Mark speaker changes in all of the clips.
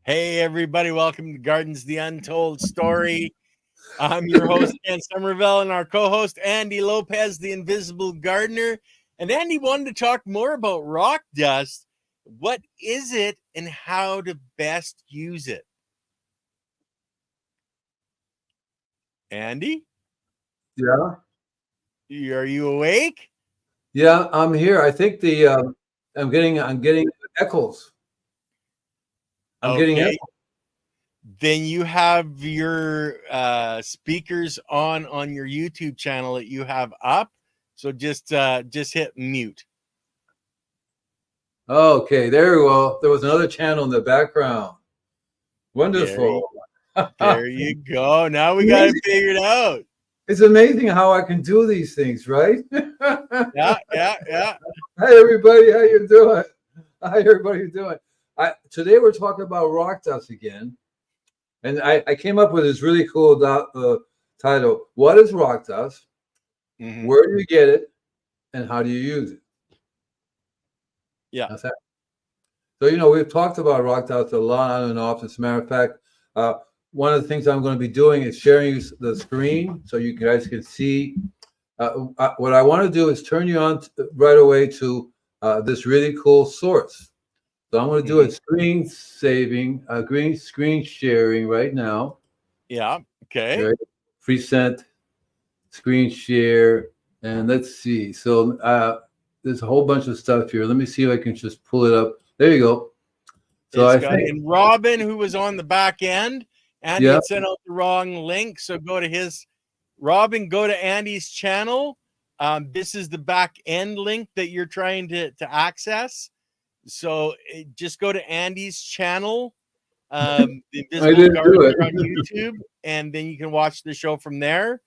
Speaker 1: Hey, everybody, welcome to Gardens the Untold Story. I'm your host, Ken Somerville, and our co host, Andy Lopez, the Invisible Gardener. And Andy wanted to talk more about rock dust. What is it and how to best use it? Andy,
Speaker 2: Yeah,
Speaker 1: are you awake?
Speaker 2: yeah, I'm here. I think I'm getting echoes. I'm getting
Speaker 1: Okay,
Speaker 2: echoes.
Speaker 1: then you have your speakers on your YouTube channel that you have up. So just hit mute.
Speaker 2: Okay, there we go. There was another channel in the background.
Speaker 1: There
Speaker 2: Wonderful.
Speaker 1: There you go. Now we got it
Speaker 2: Amazing.
Speaker 1: figured out.
Speaker 2: It's amazing how I can do these things, right?
Speaker 1: Yeah, yeah, yeah.
Speaker 2: Hi everybody, how you doing? Hi everybody, how you doing? Today we're talking about rock dust again, and I came up with this really cool title. What is rock dust?
Speaker 1: Hmm.
Speaker 2: Where do you get it? And how do you use it?
Speaker 1: Yeah.
Speaker 2: That's So, we've talked about rock dust a lot on and off. As a matter of fact, uh, one of the things I'm going to be doing is sharing the screen so you guys can see. What I want to do is turn you on right away to this really cool source. So I'm going to do a
Speaker 1: Hmm.
Speaker 2: green screen sharing right now.
Speaker 1: Yeah. Okay.
Speaker 2: Right? Present, screen share, and let's see. So there's a whole bunch of stuff here. Let me see if I can just pull it up. There you go. So
Speaker 1: It's
Speaker 2: I
Speaker 1: got
Speaker 2: think,
Speaker 1: and Robin, who was on the back end. Andy
Speaker 2: yeah.
Speaker 1: had sent out the wrong link. So go to his Robin, go to Andy's channel. This is the back end link that you're trying to access. So just go to Andy's channel, the
Speaker 2: I
Speaker 1: Invisible
Speaker 2: didn't do
Speaker 1: Gardener on
Speaker 2: it.
Speaker 1: YouTube, and then you can watch the show from there.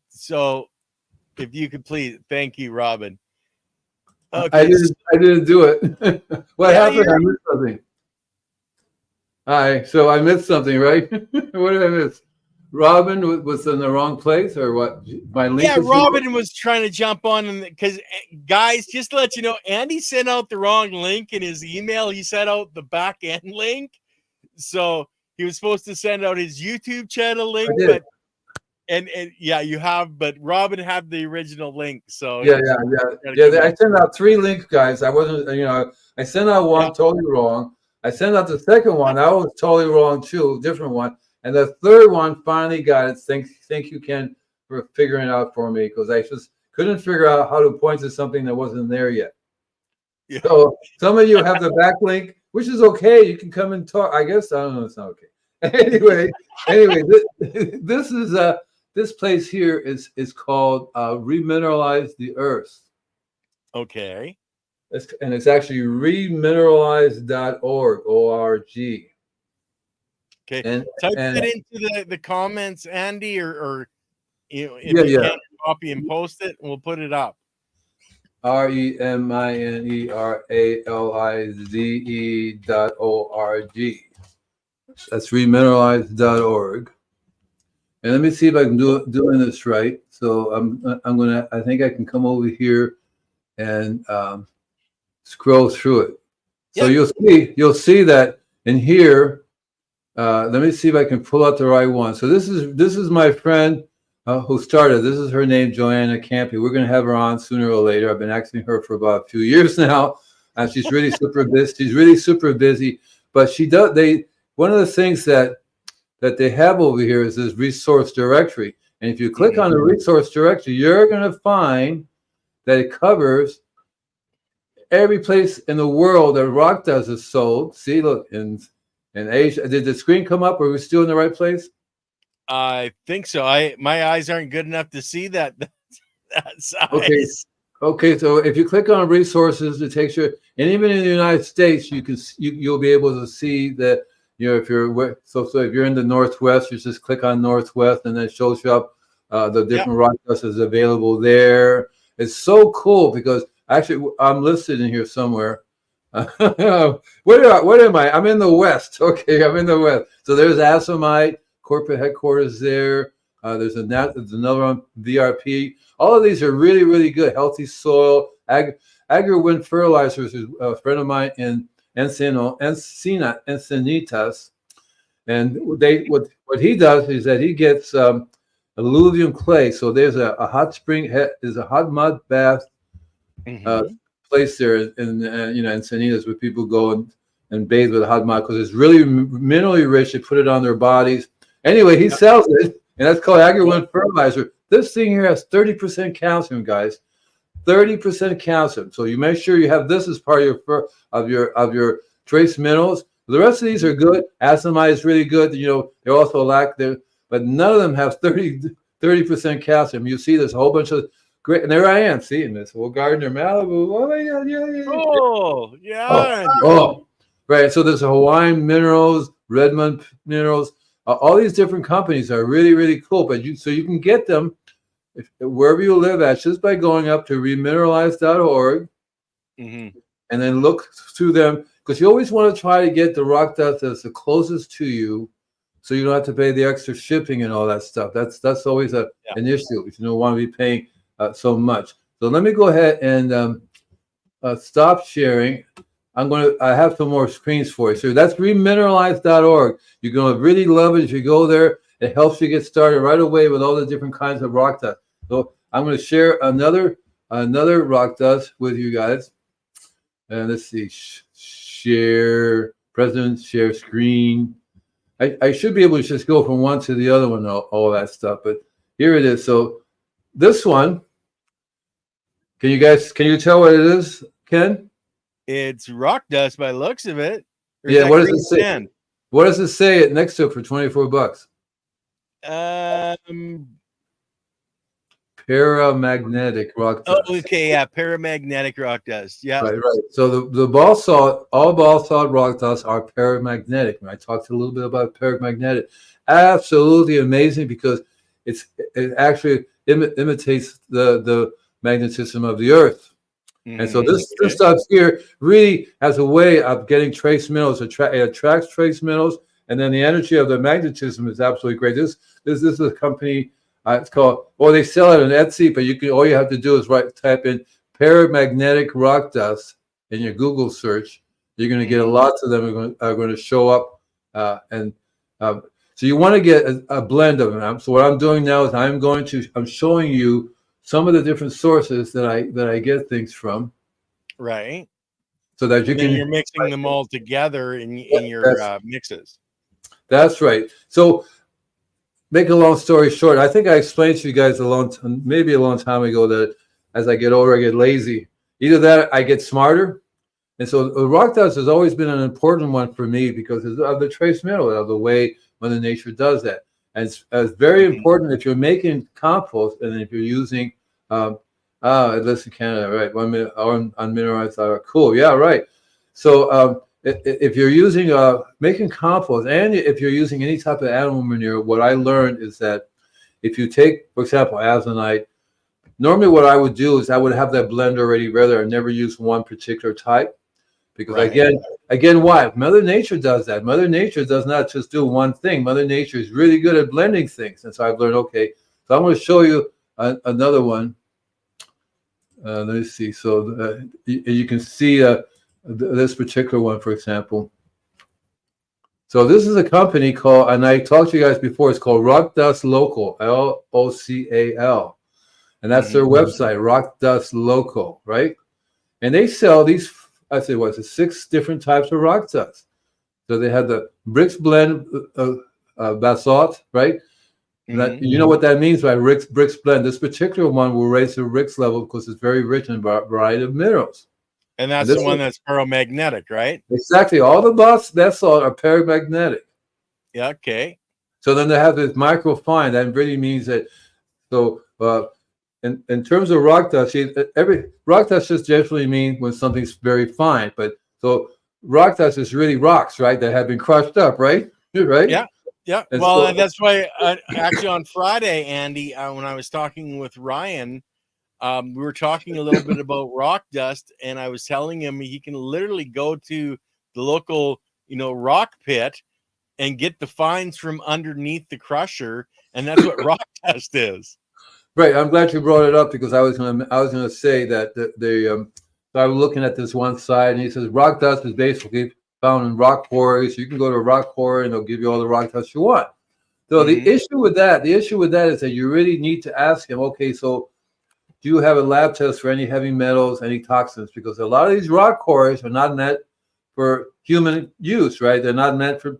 Speaker 1: So if you could please, thank you, Robin.
Speaker 2: I
Speaker 1: Okay,
Speaker 2: didn't. I didn't do it. What
Speaker 1: yeah,
Speaker 2: happened?
Speaker 1: you're
Speaker 2: I missed something. Hi. So I missed something, right? What did I miss? Robin was in the wrong place, or what? My link
Speaker 1: yeah.
Speaker 2: is here.
Speaker 1: Robin was trying to jump on, because guys, just to let you know, Andy sent out the wrong link in his email. He sent out the back end link, so he was supposed to send out his YouTube channel
Speaker 2: I
Speaker 1: link,
Speaker 2: did.
Speaker 1: but and yeah, you have, but Robin had the original link, so
Speaker 2: Yeah,
Speaker 1: you
Speaker 2: yeah,
Speaker 1: just gotta
Speaker 2: yeah.
Speaker 1: come
Speaker 2: I
Speaker 1: in.
Speaker 2: sent out three links, guys. I wasn't. I sent out
Speaker 1: Yeah,
Speaker 2: one totally wrong. I sent out the second one. That was totally wrong too, different one. And the third one finally got it. Thank you, Ken, for figuring it out for me because I just couldn't figure out how to point to something that wasn't there yet.
Speaker 1: yeah.
Speaker 2: So some of you have the backlink, which is okay. You can come and talk. I guess I don't know. It's not okay. Anyway, this is this place here is called Remineralize the Earth.
Speaker 1: Okay.
Speaker 2: And it's actually remineralize.org, O-R-G.
Speaker 1: Okay.
Speaker 2: And
Speaker 1: Type
Speaker 2: and
Speaker 1: that into the comments, Andy, or if
Speaker 2: yeah,
Speaker 1: you
Speaker 2: yeah.
Speaker 1: can, copy and post it, and we'll put it up.
Speaker 2: remineralize.org. That's remineralize.org. And let me see if I can doing this right. So I think I can come over here and scroll through it. So
Speaker 1: Yeah.
Speaker 2: you'll see that in here. Let me see if I can pull out the right one. So this is my friend who started. This is her name, Joanna Campy. We're going to have her on sooner or later. I've been asking her for about a few years now, and she's really super busy. She's really super busy, but she does. One of the things that they have over here is this resource directory, and if you click
Speaker 1: Mhm.
Speaker 2: on the resource directory, you're going to find that it covers every place in the world that rock dust is sold. See, look, in Asia. Did the screen come up? Are we still in the right place?
Speaker 1: I think so. My eyes aren't good enough to see that that
Speaker 2: Okay.
Speaker 1: size.
Speaker 2: Okay. So if you click on resources, it takes you, and even in the United States, you'll be able to see that. If you're so if you're in the Northwest, you just click on Northwest, and then it shows you up the
Speaker 1: Yep.
Speaker 2: different rock dust is available there. It's so cool because actually I'm listed in here somewhere. What am I? I'm in the West. Okay, I'm in the West. So there's Asomite corporate headquarters there. There's another one, VRP. All of these are really, really good. Healthy soil. AgriWind Fertilizers is a friend of mine Encinitas. And what he does is that he gets alluvium clay. So there's a hot spring, there's a hot mud bath place there in Encinitas where people go and bathe with hot mud because it's really minerally rich. They put it on their bodies. Anyway, he sells it, and that's called AgriWin fertilizer. This thing here has 30% calcium, guys. 30% calcium. So you make sure you have this as part of your trace minerals. The rest of these are good. Acimide is really good. They also lack but none of them have 30% calcium. You see this whole bunch of great, and there I am seeing this whole Gardner Malibu. Oh my God, yeah.
Speaker 1: Oh, yeah.
Speaker 2: Oh, right. So there's Hawaiian Minerals, Redmond Minerals. All these different companies are really, really cool. But you can get them wherever you live at just by going up to remineralize.org and then look through them, because you always want to try to get the rock dust that's the closest to you, so you don't have to pay the extra shipping and all that stuff. That's always an issue if you don't want to be paying so much. So let me go ahead and stop sharing. I have some more screens for you. So that's remineralize.org. You're going to really love it if you go there. It helps you get started right away with all the different kinds of rock dust. So I'm going to share another rock dust with you guys. And let's see, share screen. I should be able to just go from one to the other one, all that stuff. But here it is. So this one, can you tell what it is, Ken?
Speaker 1: It's rock dust by the looks of it.
Speaker 2: Yeah, what does it say? Sand? What does it say next to it for $24? Paramagnetic rock dust.
Speaker 1: Oh, okay, yeah, paramagnetic rock dust. Yeah.
Speaker 2: Right. So the all basalt rock dust are paramagnetic. And I talked a little bit about paramagnetic. Absolutely amazing, because it actually imitates the magnetism of the earth. And so this stuff here really has a way of getting trace minerals. It attracts trace minerals, and then the energy of the magnetism is absolutely great. This is a company. It's called. Well, they sell it on Etsy, but all you have to do is type in paramagnetic rock dust in your Google search. You're going to get lots of them are going to show up, so you want to get a blend of them. So what I'm doing now is I'm showing you some of the different sources that I get things from.
Speaker 1: Right.
Speaker 2: So that you're
Speaker 1: mixing them all together in your mixes.
Speaker 2: That's right. So make a long story short, I think I explained to you guys maybe a long time ago that as I get older, I get lazy. Either that, I get smarter. And so the rock dust has always been an important one for me because of the trace mineral, of the way Mother Nature does that. And it's very important if you're making compost and if you're using, listen, Canada, right? 1 minute, unmineralized. Cool. Yeah, right. So if you're using, making compost, and if you're using any type of animal manure, what I learned is that if you take, for example, azonite, normally what I would do is I would have that blend already ready. I never use one particular type. Because again, why? Mother Nature does that. Mother Nature does not just do one thing. Mother Nature is really good at blending things. And so I've learned, okay, so I'm going to show you another one. Let me see. So you can see this particular one, for example. So this is a company called, and I talked to you guys before, it's called Rock Dust Local, LOCAL. And that's their website, Rock Dust Local, right? And they sell these, I say, what's it, 6 different types of rock dust. So they have the Brix blend basalt, right? That, you know what that means by Brix blend. This particular one will raise the Brix level because it's very rich in a variety of minerals.
Speaker 1: And that's the one that's paramagnetic, right? Exactly.
Speaker 2: All the basalt are paramagnetic.
Speaker 1: Yeah, okay.
Speaker 2: So then they have this microfine. That really means that, so in terms of rock dust, every rock dust just generally means when something's very fine. But so rock dust is really rocks, right? That have been crushed up, right? Right?
Speaker 1: Yeah. Yeah. And well, so, that's why actually on Friday, Andy, when I was talking with Ryan, we were talking a little bit about rock dust, and I was telling him he can literally go to the local, rock pit and get the fines from underneath the crusher, and that's what rock dust is.
Speaker 2: Right. I'm glad you brought it up because I was going to say that So I was looking at this one side, and he says rock dust is basically found in rock quarries. You can go to a rock quarry, and they'll give you all the rock dust you want. So the issue with that is that you really need to ask him, okay, so do you have a lab test for any heavy metals, any toxins? Because a lot of these rock quarries are not meant for human use, right? They're not meant for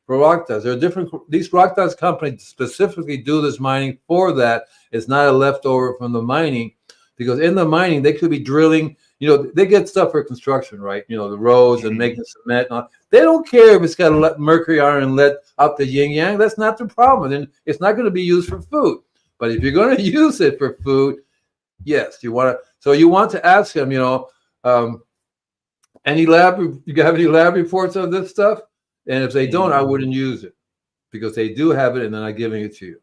Speaker 2: rock dust. There are different. These rock dust companies specifically do this mining for that. It's not a leftover from the mining, because in the mining they could be drilling. They get stuff for construction, right? The roads and making cement. And all. They don't care if it's got mercury, iron, and lead up the yin yang. That's not the problem. And it's not going to be used for food. But if you're going to use it for food, yes, you want to. So you want to ask him. Any lab? You have any lab reports of this stuff? And if they don't, I wouldn't use it, because they do have it, and they're not giving it to you.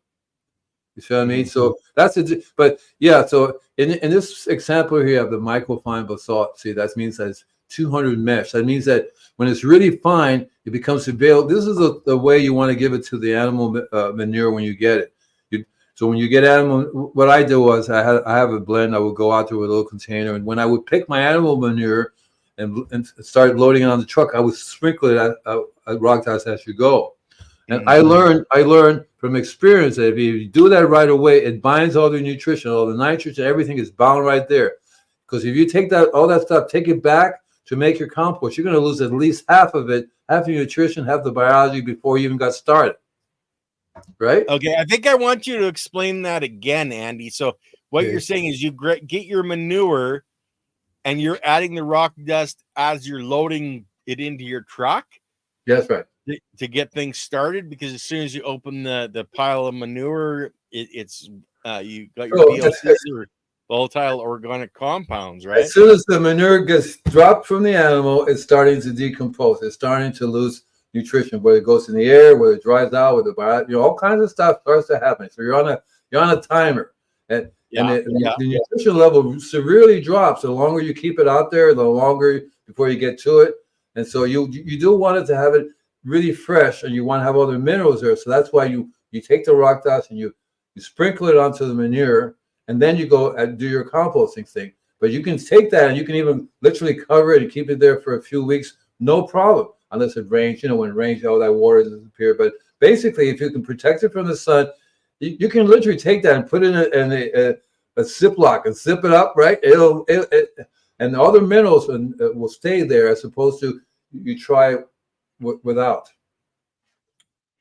Speaker 2: You see what I mean? So that's it. But yeah, so in this example here, you have the microfine basalt. See, that means that's 200 mesh. That means that when it's really fine, it becomes available. This is the way you want to give it to the animal manure when you get it. So when you get animal, what I do was I have a blend. I would go out there with a little container, and when I would pick my animal manure and start loading it on the truck, I would sprinkle it at rock dust as you go. And I learned from experience that if you do that right away, it binds all the nutrition, all the nitrogen, everything is bound right there. Because if you take all that stuff, take it back to make your compost, you're going to lose at least half of it, half the nutrition, half the biology before you even got started. Right?
Speaker 1: Okay, I think I want you to explain that again, Andy. So what you're saying is you get your manure and you're adding the rock dust as you're loading it into your truck?
Speaker 2: That's right.
Speaker 1: To get things started, because as soon as you open the pile of manure, it's you got your VOCs or volatile organic compounds, right?
Speaker 2: As soon as the manure gets dropped from the animal, it's starting to decompose. It's starting to lose nutrition, whether it goes in the air, whether it dries out, whether all kinds of stuff starts to happen. So you're on a timer, and the nutrition level severely drops. The longer you keep it out there, the longer before you get to it, and so you do want it to have it really fresh, and you want to have other minerals there. So that's why you take the rock dust and you sprinkle it onto the manure, and then you go and do your composting thing. But you can take that and you can even literally cover it and keep it there for a few weeks, no problem, unless it rains. When it rains, all that water disappears. But basically, if you can protect it from the sun, you can literally take that and put it in a Ziploc and zip it up, right? And all the minerals will stay there, as opposed to you try without,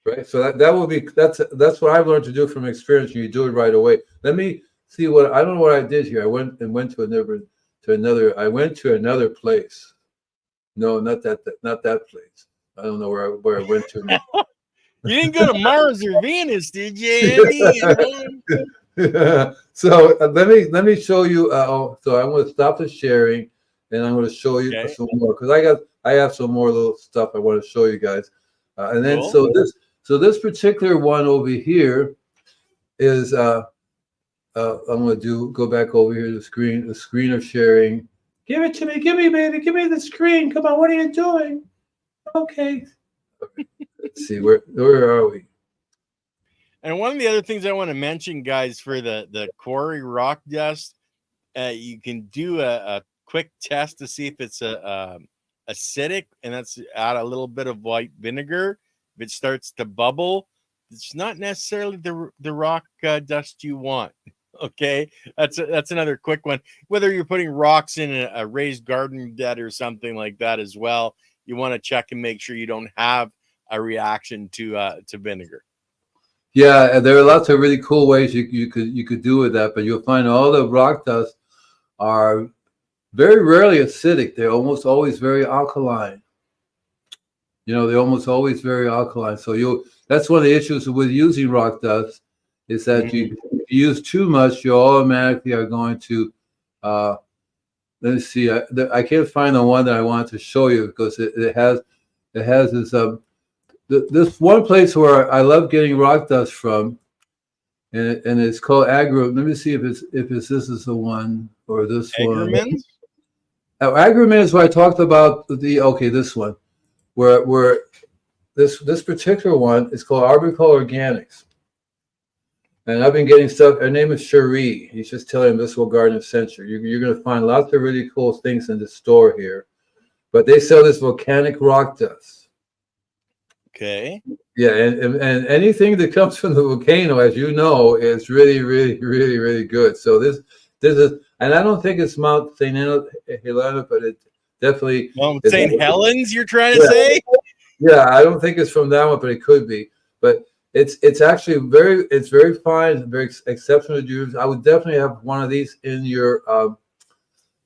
Speaker 2: right? So that's what I've learned to do from experience. You do it right away. Let me see I don't know what I did here. I went to another place. No, not that place. I don't know where I went to.
Speaker 1: You didn't go to Mars or Venus, did you, Andy?
Speaker 2: So let me show you. So I'm going to stop the sharing, and I'm going to show you some more, because I have some more little stuff I want to show you guys. And then cool. So this particular one over here is I'm going to go back over here to the screen of sharing. Give it to me, baby, give me the screen. Come on, what are you doing? Okay. Let's see, where are we?
Speaker 1: And one of the other things I want to mention, guys, for the quarry rock dust, you can do a quick test to see if it's acidic, and that's add a little bit of white vinegar. If it starts to bubble, it's not necessarily the rock dust you want. Okay, that's another quick one. Whether you're putting rocks in a raised garden bed or something like that as well, you want to check and make sure you don't have a reaction to vinegar.
Speaker 2: Yeah, there are lots of really cool ways you could do with that, but you'll find all the rock dust are very rarely acidic. They're almost always very alkaline. They're almost always very alkaline. So that's one of the issues with using rock dust, is that if you use too much, you automatically are going to. Let's see. I can't find the one that I wanted to show you, because it has this this one place where I love getting rock dust from, and it's called Agro. Let me see if this is the one or this one. Agromins is where I talked about this one, where this particular one is called Arbicol Organics. And I've been getting stuff. Her name is Cherie. You just tell her Invisible Garden Center. You're going to find lots of really cool things in the store here. But they sell this volcanic rock dust.
Speaker 1: Okay.
Speaker 2: Yeah, and anything that comes from the volcano, as you know, is really, really, really, really good. So this is, and I don't think it's Mount St. Helena, but it definitely.
Speaker 1: Well,
Speaker 2: is.
Speaker 1: St. Helens, you're trying to say?
Speaker 2: Yeah, I don't think it's from that one, but it could be. But it's actually very fine, very exceptional to use. I would definitely have one of these in your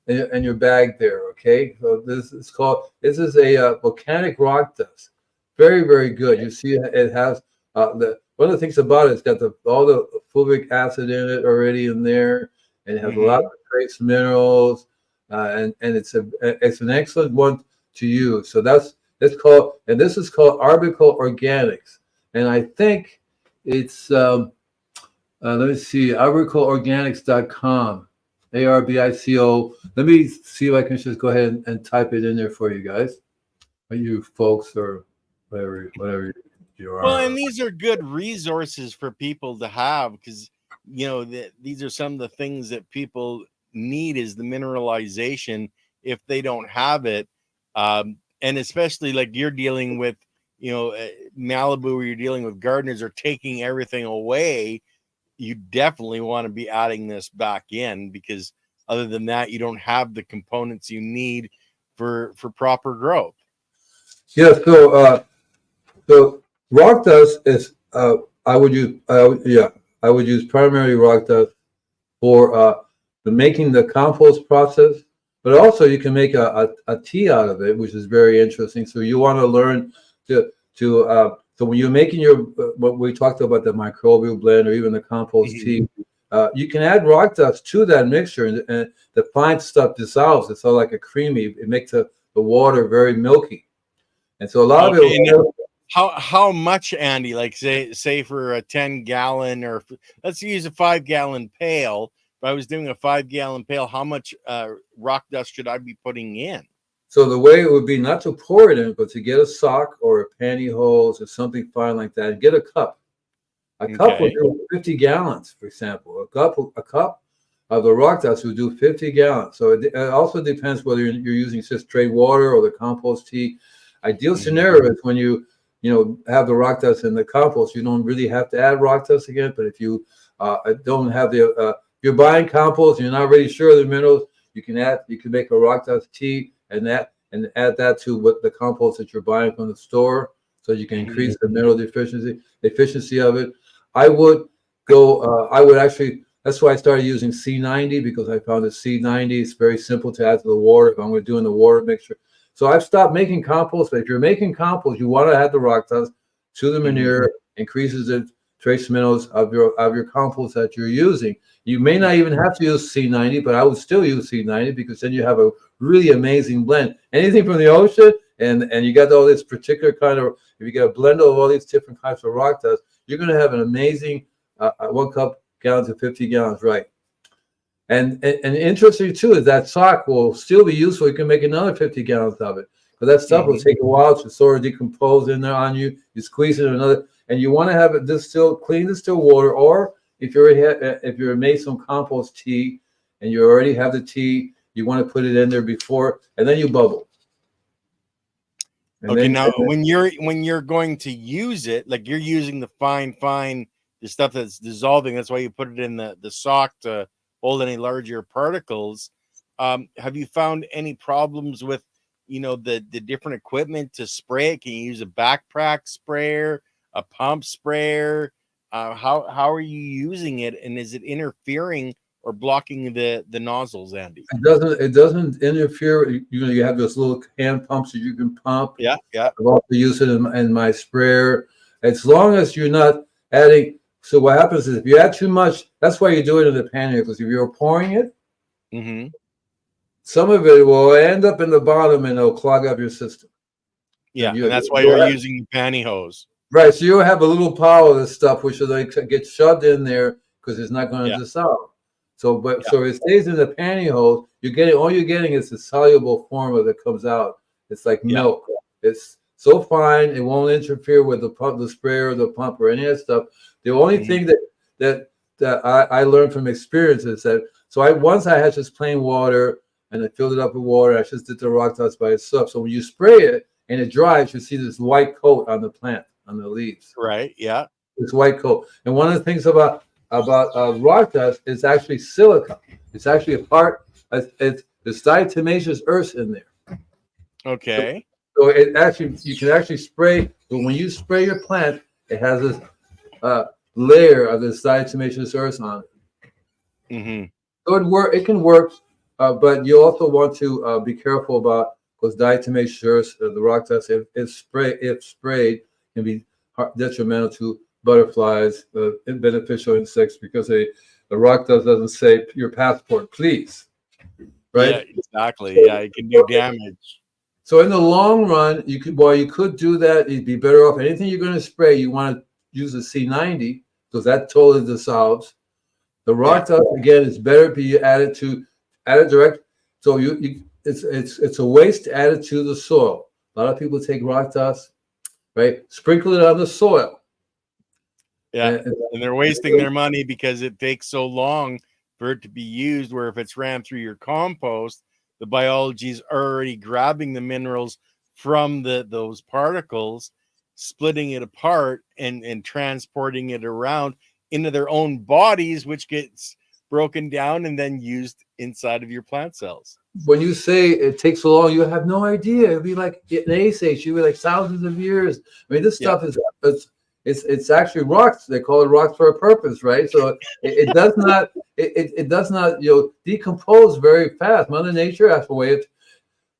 Speaker 2: in your bag there. Okay, so this is a volcanic rock dust. Very, very good. You see, it has one of the things about it. It's got all the fulvic acid in it already in there, and it has a lot of trace minerals, and it's an excellent one to use. So it's called, and this is called Arbico Organics, and I think it's let me see, arbicoorganics.com, ARBICO. Let me see if I can just go ahead and type it in there for you guys, or you folks, or whatever you are.
Speaker 1: Well, and these are good resources for people to have, because these are some of the things that people need, is the mineralization. If they don't have it, and especially like you're dealing with, Malibu, where you're dealing with gardeners are taking everything away, you definitely want to be adding this back in, because other than that, you don't have the components you need for proper growth.
Speaker 2: Yeah. So rock dust is I would use primarily rock dust for the making the compost process, but also you can make a tea out of it, which is very interesting. So you want to learn so when you're making your what we talked about, the microbial blend or even the compost tea, you can add rock dust to that mixture, and the fine stuff dissolves. It's all like a creamy. It makes the water very milky, and so a lot of it.
Speaker 1: How much, Andy? Like say for a 10-gallon, or let's use a 5-gallon pail. If I was doing a 5-gallon pail, how much rock dust should I be putting in?
Speaker 2: So the way it would be not to pour it in, but to get a sock or a pantyhose or something fine like that, and get a cup. A cup would do 50 gallons, for example. A cup of the rock dust would do 50 gallons. So it also depends whether you're using just straight water or the compost tea. Ideal scenario is when you have the rock dust in the compost. You don't really have to add rock dust again. But if you don't have you're buying compost and you're not really sure of the minerals, you can make a rock dust tea and add that to what the compost that you're buying from the store, so you can increase the mineral efficiency of it. I would actually, that's why I started using C90, because I found that C90 is very simple to add to the water if I'm going to do in the water mixture. So I've stopped making compost, but if you're making compost, you want to add the rock dust to the manure, increases the trace minerals of your compost that you're using. You may not even have to use C90, but I would still use C90, because then you have a really amazing blend. Anything from the ocean, and you got all this particular kind of, if you get a blend of all these different types of rock dust, you're going to have an amazing 1 cup gallon to 50 gallons, right? And interesting too is that sock will still be useful. You can make another 50 gallons of it, but that stuff will take a while to sort of decompose in there on you. You squeeze it in another, and you want to have it clean distilled water, or if you made some compost tea and you already have the tea, you want to put it in there before, and then you bubble.
Speaker 1: And when you're going to use it, like you're using the fine, the stuff that's dissolving, that's why you put it in the sock to hold any larger particles. Have you found any problems with, the different equipment to spray it? Can you use a backpack sprayer, a pump sprayer? How are you using it, and is it interfering or blocking the nozzles, Andy?
Speaker 2: It doesn't interfere. You have those little hand pumps that you can pump.
Speaker 1: Yeah.
Speaker 2: I've also used it in my sprayer. As long as you're not adding. So what happens is if you add too much, that's why you do it in the pannier, because if you're pouring it, some of it will end up in the bottom and it'll clog up your system.
Speaker 1: Yeah, and that's why you're using the pantyhose. Right.
Speaker 2: So you'll have a little pile of this stuff which will get shoved in there because it's not going to dissolve. So it stays in the pantyhose. All you're getting is the soluble form of it comes out. It's like milk. It's so fine, it won't interfere with the sprayer, the pump, or any of that stuff. The only thing that I learned from experiences. That so once I had just plain water and I filled it up with water. I just did the rock dust by itself. So when you spray it and it dries, you see this white coat on the plant, on the leaves.
Speaker 1: Right. Yeah.
Speaker 2: This white coat. And one of the things about rock dust is actually silica. It's actually a part. It's diatomaceous earth in there.
Speaker 1: Okay.
Speaker 2: So it actually, you can actually spray. But when you spray your plant, it has this layer of this diatomaceous earth on it.
Speaker 1: Mm-hmm.
Speaker 2: So it can work, but you also want to be careful about, because diatomaceous earth, the rock dust, if sprayed, can be detrimental to butterflies and beneficial insects, because the rock dust doesn't say your passport, please. Right?
Speaker 1: Yeah, exactly. Yeah, it can do damage.
Speaker 2: So in the long run, you could do that. You'd be better off. Anything you're going to spray, you want to use a C90 because that totally dissolves. The rock dust again is better to be added direct. So it's a waste to add it to the soil. A lot of people take rock dust, right? Sprinkle it on the soil.
Speaker 1: Yeah, and they're wasting their money because it takes so long for it to be used. Where if it's ran through your compost, the biology is already grabbing the minerals from those particles, splitting it apart and transporting it around into their own bodies, which gets broken down and then used inside of your plant cells.
Speaker 2: When you say it takes so long, you have no idea. It'd be like an Ice Age. You be like thousands of years. I mean, this stuff is it's actually rocks. They call it rocks for a purpose, right? So it does not decompose very fast. Mother Nature has a way of,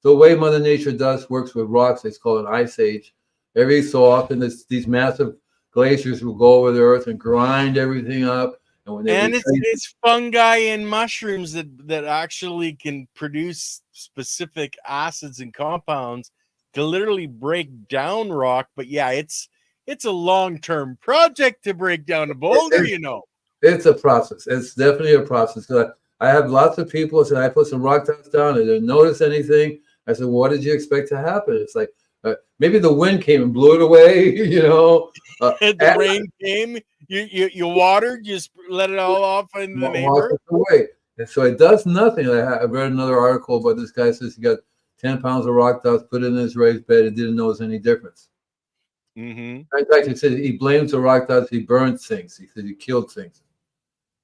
Speaker 2: the way Mother Nature works with rocks. It's called an Ice Age. Every so often, these massive glaciers will go over the earth and grind everything up. And
Speaker 1: it's fungi and mushrooms that actually can produce specific acids and compounds to literally break down rock. But yeah, it's a long-term project to break down a boulder,
Speaker 2: It's a process. It's definitely a process. Because I have lots of people say, I put some rock dust down and didn't notice anything. I said, what did you expect to happen? It's like, maybe the wind came and blew it away,
Speaker 1: the rain came, you watered, just let it all off in the neighbor.
Speaker 2: Away. And so it does nothing. I read another article about this guy says he got 10 pounds of rock dust put in his raised bed and didn't notice any difference.
Speaker 1: Mm-hmm.
Speaker 2: In fact, he said he blames the rock dust. He burned things. He said he killed things.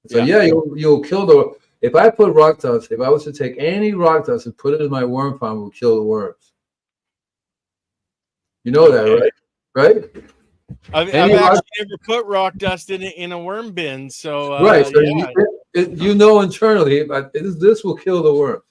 Speaker 2: So you'll kill if I put rock dust, if I was to take any rock dust and put it in my worm farm, it will kill the worms. You know that, right?
Speaker 1: I've actually never put rock dust in a worm bin, so
Speaker 2: right. So internally, but this will kill the worms.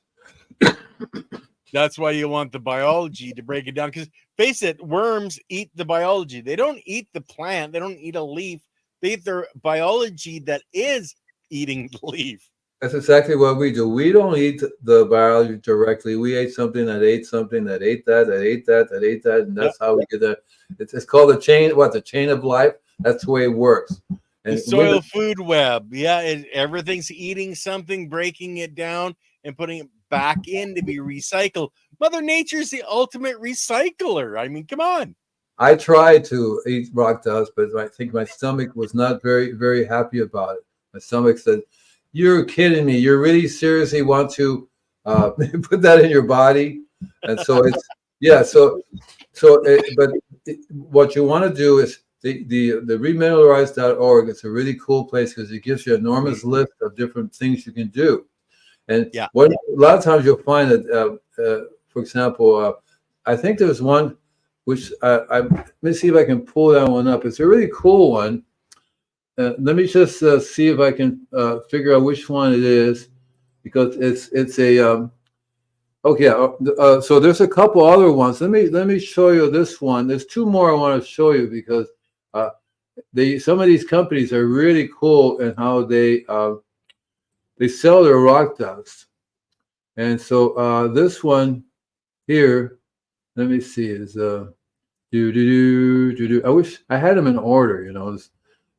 Speaker 1: That's why you want the biology to break it down. Because face it, worms eat the biology. They don't eat the plant. They don't eat a leaf. They eat their biology that is eating the leaf.
Speaker 2: That's exactly what we do. We don't eat the biology directly. We ate something that ate something that ate that ate that ate that, and that's how we get that. It's called the chain. The chain of life. That's the way it works.
Speaker 1: And the soil food web. Yeah, everything's eating something, breaking it down, and putting it back in to be recycled. Mother Nature's the ultimate recycler. I mean, come on.
Speaker 2: I tried to eat rock dust, but I think my stomach was not very, very happy about it. My stomach said, "You're kidding me. You really seriously want to put that in your body?" And so what you want to do is the remineralize.org. It's a really cool place because it gives you an enormous list of different things you can do. And a lot of times you'll find that, for example, I think there's one which let me see if I can pull that one up. It's a really cool one. Let me just see if I can figure out which one it is, because it's a so there's a couple other ones. Let me show you this one. There's two more I want to show you because some of these companies are really cool in how they sell their rock dust. And so this one here, let me see, is I wish I had them in order,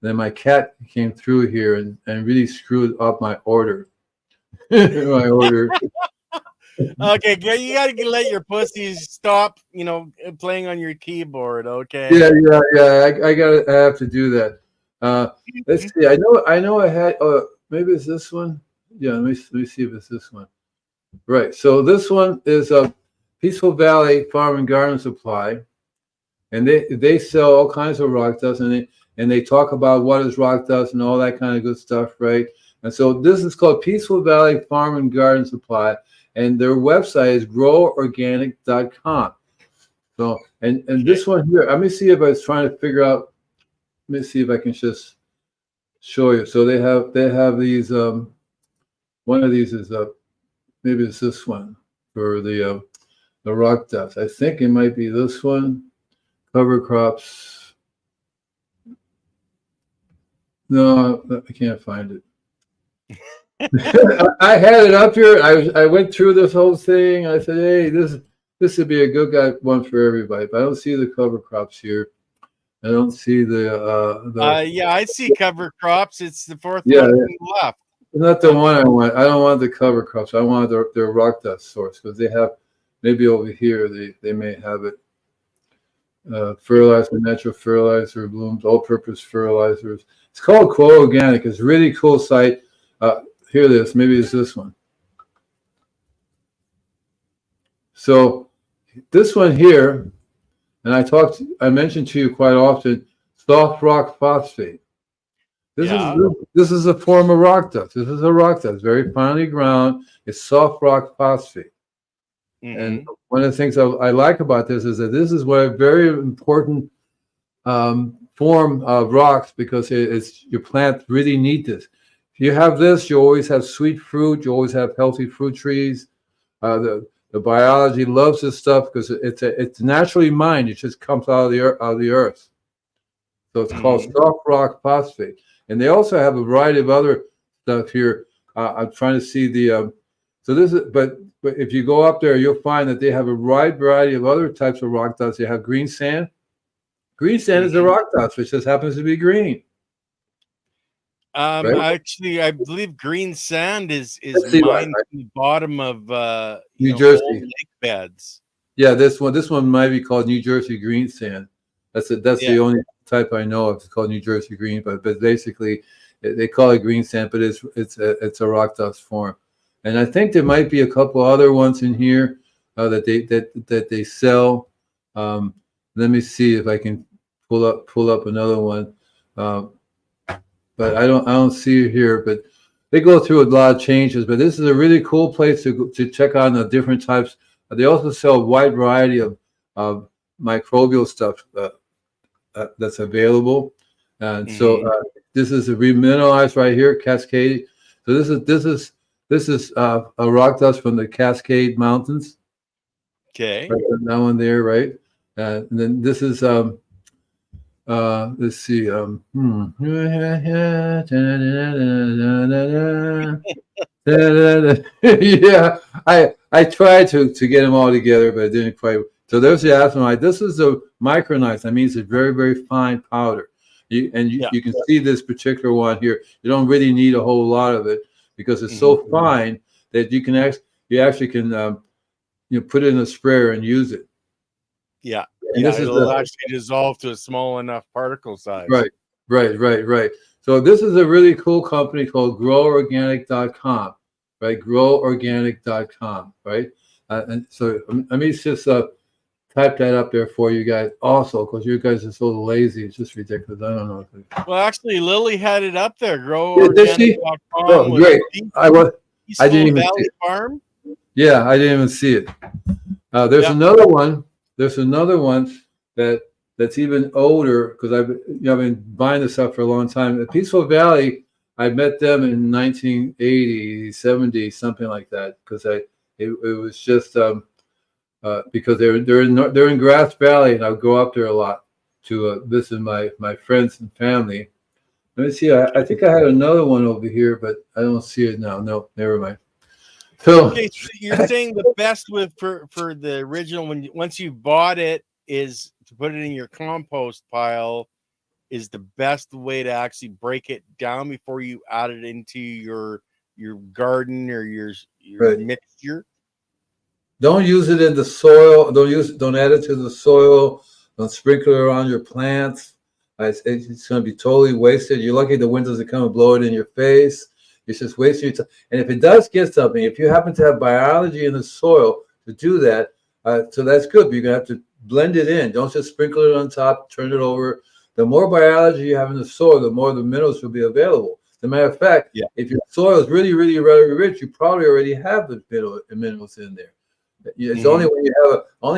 Speaker 2: Then my cat came through here and really screwed up my order. My order.
Speaker 1: Okay, you gotta let your pussies stop, playing on your keyboard. Okay.
Speaker 2: Yeah. I have to do that. Let's see. I know. I had. Maybe it's this one. Yeah. Let me see if it's this one. Right. So this one is a Peaceful Valley Farm and Garden Supply, and they sell all kinds of rock dust, and they talk about what is rock dust and all that kind of good stuff, right? And so this is called Peaceful Valley Farm and Garden Supply, and their website is groworganic.com. So and this one here, let me see if I was trying to figure out. Let me see if I can just show you. So they have these. One of these is maybe it's this one for the rock dust. I think it might be this one. Cover crops. No, I can't find it. I had it up here. I went through this whole thing. I said, hey, this would be a good one for everybody. But I don't see the cover crops here. I don't see the
Speaker 1: yeah, I see cover crops. It's the fourth
Speaker 2: Yeah,
Speaker 1: one from the left.
Speaker 2: not the one I want. I don't want the cover crops. I want their rock dust source, because they have, maybe over here they may have it. Fertilizer, natural fertilizer, blooms, all-purpose fertilizers. It's called Grow Organic. It's a really cool site. Here it is. Maybe it's this one. So this one here, and I mentioned to you quite often, soft rock phosphate. This is a form of rock dust. This is a rock dust, very finely ground. It's soft rock phosphate.
Speaker 1: Mm-hmm.
Speaker 2: And one of the things I like about this is that this is a very important form of rocks, because your plants really need this. If you have this, you always have sweet fruit. You always have healthy fruit trees. The biology loves this stuff because it's naturally mined. It just comes out of the earth. So it's called soft rock phosphate. And they also have a variety of other stuff here. I'm trying to see the. So this is, but if you go up there, you'll find that they have a wide variety of other types of rock dust. They have green sand. Green sand is a rock dust, which just happens to be green. Right?
Speaker 1: Actually, I believe green sand is
Speaker 2: Right.
Speaker 1: mined from the bottom of
Speaker 2: New Jersey
Speaker 1: old lake beds.
Speaker 2: Yeah, this one might be called New Jersey green sand. That's the only type I know of. It's called New Jersey green, but basically they call it green sand, but it's a rock dust form. And I think there might be a couple other ones in here that they sell. Let me see if I can pull up another one. But I don't see it here. But they go through a lot of changes. But this is a really cool place to check on the different types. They also sell a wide variety of microbial stuff that's available. And so this is a remineralized right here, Cascade. So this is a rock dust from the Cascade Mountains.
Speaker 1: Okay.
Speaker 2: Right, that one there, right? And then this is let's see. Yeah, I tried to get them all together, but it didn't quite. So there's the actinolite. This is the micronized. That means it's very, very fine powder. You can see this particular one here. You don't really need a whole lot of it because it's so fine that you actually can put it in a sprayer and use it.
Speaker 1: Yeah.
Speaker 2: And
Speaker 1: it'll actually dissolve to a small enough particle size.
Speaker 2: Right. So this is a really cool company called groworganic.com, right? Groworganic.com, right? And so let me just type that up there for you guys also, because you guys are so lazy. It's just ridiculous. I don't know.
Speaker 1: Well, actually, Lily had it up there. Groworganic.com.
Speaker 2: Oh, great. I didn't even
Speaker 1: Valley
Speaker 2: see it.
Speaker 1: Farm.
Speaker 2: Yeah, I didn't even see it. There's another one. There's another one that's even older, because I've been buying this stuff for a long time. At Peaceful Valley, I met them in 1980, 70, something like that, because it was just because they're in Grass Valley, and I would go up there a lot to visit my friends and family. Let me see. I think I had another one over here, but I don't see it now. No, never mind. So,
Speaker 1: okay, so you're saying the best for the original, once you bought it, is to put it in your compost pile is the best way to actually break it down before you add it into your garden or your mixture.
Speaker 2: Don't use it in the soil. Don't add it to the soil. Don't sprinkle it around your plants. It's going to be totally wasted. You're lucky the windows are come and blow it in your face. You're just wasting your time. And if it does get something, if you happen to have biology in the soil to do that, so that's good. But you're going to have to blend it in. Don't just sprinkle it on top, turn it over. The more biology you have in the soil, the more the minerals will be available. As a matter of fact, if your soil is really, really, really rich, you probably already have the minerals in there. It's only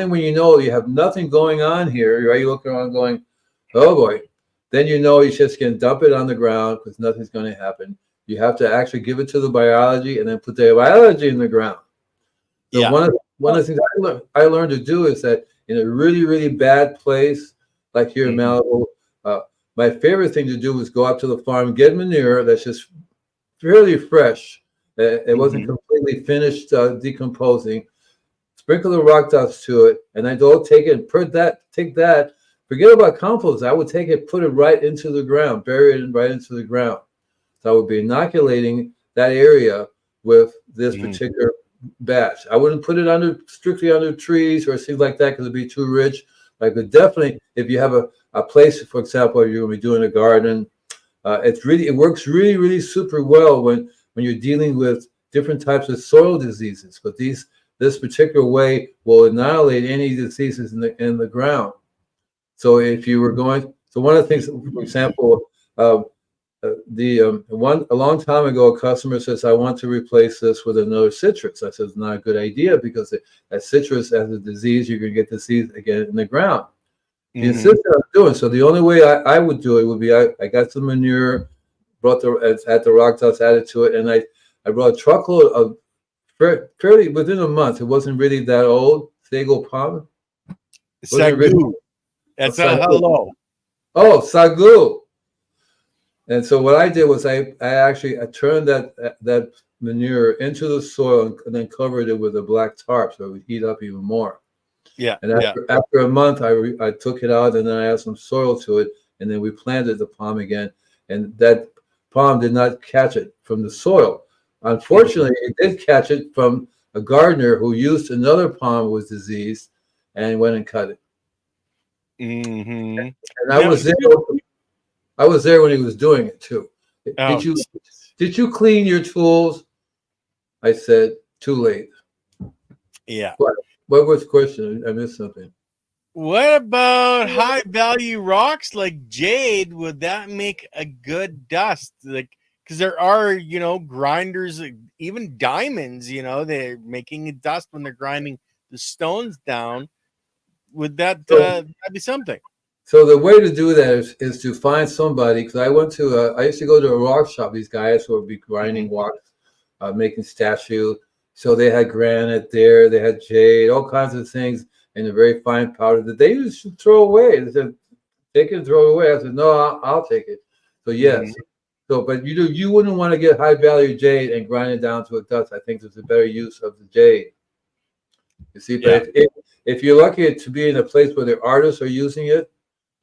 Speaker 2: when you know you have nothing going on here, right? You look around going, oh boy, then you know you just can dump it on the ground because nothing's going to happen. You have to actually give it to the biology and then put the biology in the ground. So one of the things I learned to do is that in a really, really bad place, like here in Malibu, my favorite thing to do was go out to the farm, get manure that's just fairly fresh. It wasn't completely finished decomposing. Sprinkle the rock dust to it, and I don't take it and take that. Forget about compost. I would take it, put it right into the ground, bury it right into the ground. So I would be inoculating that area with this particular batch. I wouldn't put it strictly under trees or things like that because it'd be too rich. I could definitely, if you have a place, for example, you're going to be doing a garden, it works really, really super well when you're dealing with different types of soil diseases. But this particular way will annihilate any diseases in the ground. So if you were so one of the things, for example, a long time ago, a customer says, I want to replace this with another citrus. I said, it's not a good idea because that citrus has a disease, you're going to get disease again in the ground. He insisted on doing so. The only way I would do it would be I got some manure, had the rock dust added to it, and I brought a truckload of fairly within a month. It wasn't really that old. Sago palm.
Speaker 1: Sagu. That's a hello.
Speaker 2: Oh, sagu. And so what I did was I turned that manure into the soil and then covered it with a black tarp so it would heat up even more.
Speaker 1: Yeah.
Speaker 2: And after a month, I took it out and then I added some soil to it, and then we planted the palm again. And that palm did not catch it from the soil. Unfortunately, it did catch it from a gardener who used another palm with disease and went and cut it. And I was there. I was there when he was doing it too. Did you clean your tools? I said, too late.
Speaker 1: Yeah.
Speaker 2: What was the question? I missed something.
Speaker 1: What about high value rocks like jade? Would that make a good dust? Like, because there are, grinders, even diamonds, they're making a dust when they're grinding the stones down. Would that be something?
Speaker 2: So the way to do that is to find somebody, because I used to go to a rock shop, these guys who would be grinding rocks, making statues. So they had granite there, they had jade, all kinds of things, and a very fine powder that they used to throw away. They said, take it and throw it away. I said, no, I'll take it. So yes. So, but you wouldn't want to get high value jade and grind it down to a dust. I think there's a better use of the jade. You see, but if you're lucky to be in a place where the artists are using it,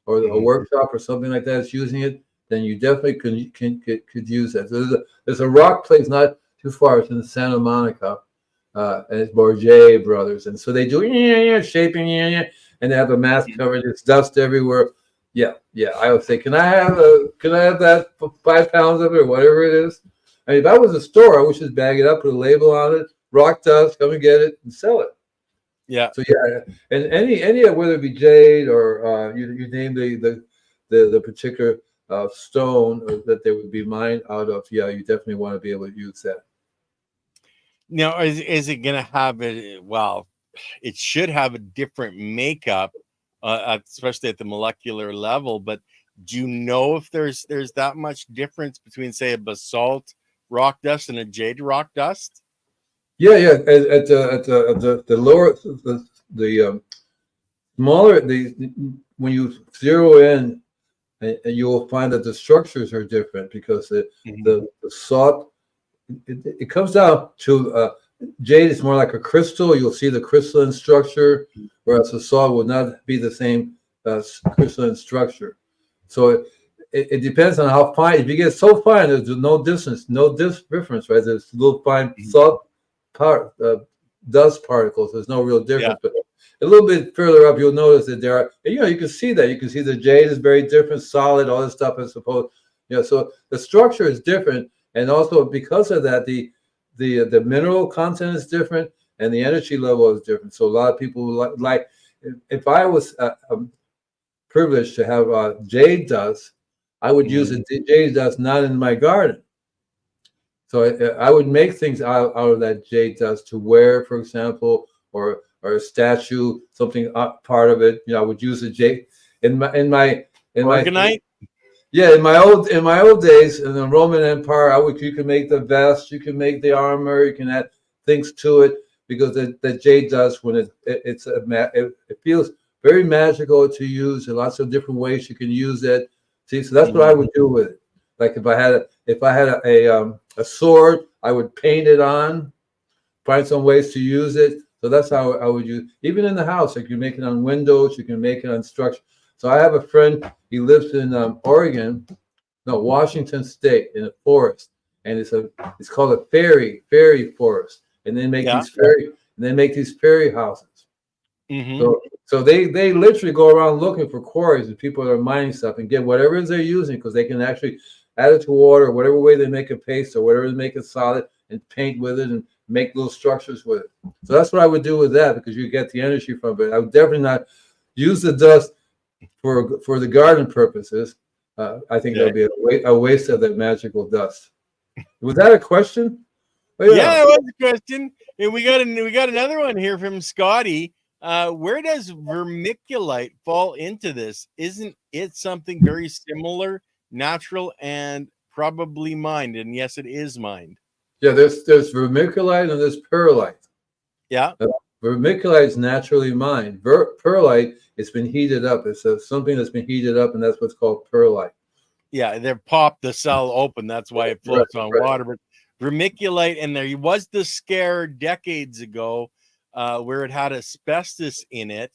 Speaker 2: or a workshop or something like that is using it, then you definitely could use that. So there's a rock place not too far. It's in Santa Monica, and it's Bourget Brothers, and so they do shaping, and they have a mask covered. It's dust everywhere. Yeah. I would say, can I have that for 5 pounds of it or whatever it is? I mean, if I was a store, I would just bag it up, put a label on it, rock dust, come and get it and sell it.
Speaker 1: Yeah.
Speaker 2: So and any whether it be jade or you name the particular stone that they would be mined out of, you definitely want to be able to use that.
Speaker 1: Now, is it going to have it? Well, it should have a different makeup, especially at the molecular level. But do you know if there's that much difference between, say, a basalt rock dust and a jade rock dust?
Speaker 2: Yeah. At the lower, the smaller, when you zero in, and you will find that the structures are different because the salt, it comes down to jade is more like a crystal. You'll see the crystalline structure, whereas the salt will not be the same crystalline structure. So it depends on how fine. If you get so fine, there's no difference, right? There's little fine salt dust particles. There's no real difference. A little bit further up, you'll notice that there are, you can see that. You can see the jade is very different, solid, all this stuff is supposed, so the structure is different. And also because of that, the mineral content is different and the energy level is different. So a lot of people like, if I was privileged to have jade dust, I would use the jade dust not in my garden. So I would make things out of that jade dust to wear, for example, or a statue, something part of it. I would use the jade in my
Speaker 1: Organite?
Speaker 2: Yeah, in my old days in the Roman Empire, you could make the vest, you can make the armor, you can add things to it because the jade dust, when it feels very magical to use. There are lots of different ways you can use it. See, so that's what I would do with it. Like if I had a sword, I would paint it on, find some ways to use it. So that's how I would use. Even in the house, you can make it on windows, you can make it on structure. So I have a friend. He lives in Washington State, in a forest, and it's called a fairy forest, and they make these fairy houses. So they literally go around looking for quarries and people that are mining stuff and get whatever it is they're using, because they can actually add it to water, whatever way they make a paste or whatever they make it solid, and paint with it and make little structures with it. So that's what I would do with that, because you get the energy from it. I would definitely not use the dust for the garden purposes. I think that'll be a waste of that magical dust. Was that a question?
Speaker 1: Oh, yeah, it was a question. And we got another one here from Scotty. Where does vermiculite fall into this? Isn't it something very similar, natural, and probably mined? And yes, it is mined.
Speaker 2: Yeah, there's vermiculite and there's perlite.
Speaker 1: Yeah.
Speaker 2: Vermiculite is naturally mined. Perlite, it's been heated up. It's something that's been heated up, and that's what's called perlite.
Speaker 1: Yeah, they've popped the cell open. That's why it floats on water. But vermiculite, and there was the scare decades ago where it had asbestos in it.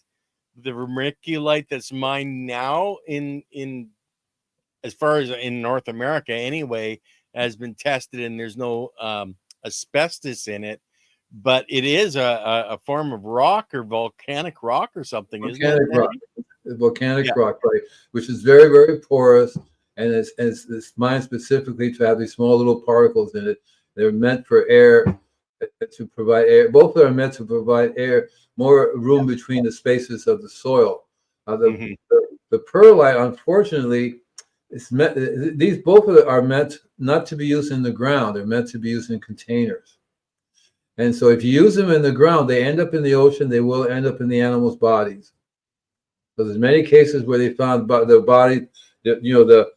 Speaker 1: The vermiculite that's mined now in as far as in North America anyway has been tested, and there's no asbestos in it. But it is a form of rock or volcanic rock or something, isn't it?
Speaker 2: Volcanic rock, right? Which is very, very porous, and it's mined specifically to have these small little particles in it. They're meant for air, to provide air. Both of them are meant to provide air, more room between the spaces of the soil. The perlite, unfortunately, both of them are meant not to be used in the ground. They're meant to be used in containers. And so if you use them in the ground, they end up in the ocean. They will end up in the animals' bodies. So there's many cases where they found the body, the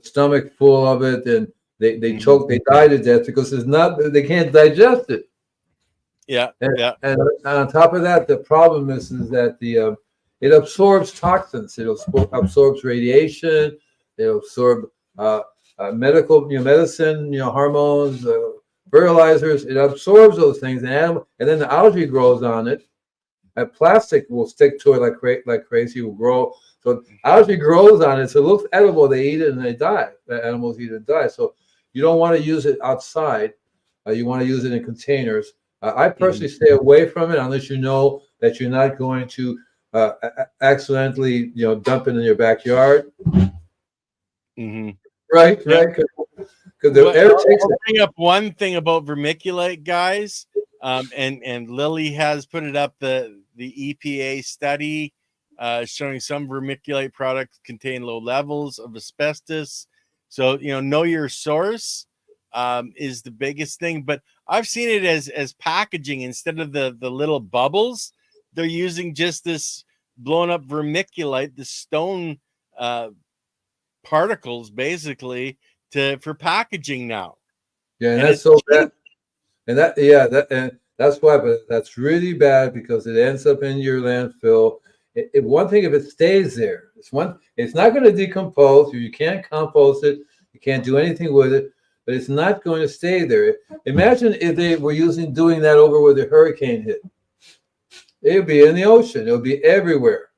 Speaker 2: stomach full of it, and they choke, they die to death because they can't digest it.
Speaker 1: Yeah.
Speaker 2: And on top of that, the problem is that it absorbs toxins. It absorbs radiation. It absorbs medicine, hormones, fertilizers. It absorbs those things, and then the algae grows on it. And plastic will stick to it like crazy. Will grow. So algae grows on it. So it looks edible. They eat it and they die. The animals eat it and die. So you don't want to use it outside. You want to use it in containers. I personally stay away from it unless you know that you're not going to accidentally, dump it in your backyard. Right.
Speaker 1: I'll bring up one thing about vermiculite, guys, and Lily has put it up, the EPA study showing some vermiculite products contain low levels of asbestos. So know your source is the biggest thing. But I've seen it as packaging. Instead of the little bubbles, they're using just this blown up vermiculite, the stone particles, basically, for packaging now.
Speaker 2: Yeah, and that's so bad. And that's why, but that's really bad because it ends up in your landfill. One thing, if it stays there, it's not going to decompose. You can't compost it. You can't do anything with it, but it's not going to stay there. Imagine if they were doing that over where the hurricane hit. It would be in the ocean. It would be everywhere,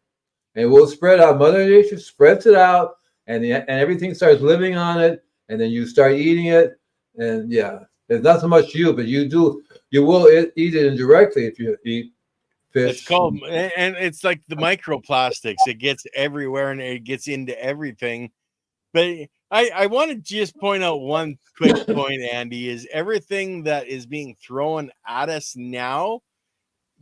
Speaker 2: and it will spread out. Mother Nature spreads it out, and everything starts living on it. And then you start eating it, and there's not so much but you will eat it indirectly if you eat fish.
Speaker 1: It's called, and it's like the microplastics. It gets everywhere and it gets into everything. But I want to just point out one quick point, Andy, is everything that is being thrown at us now,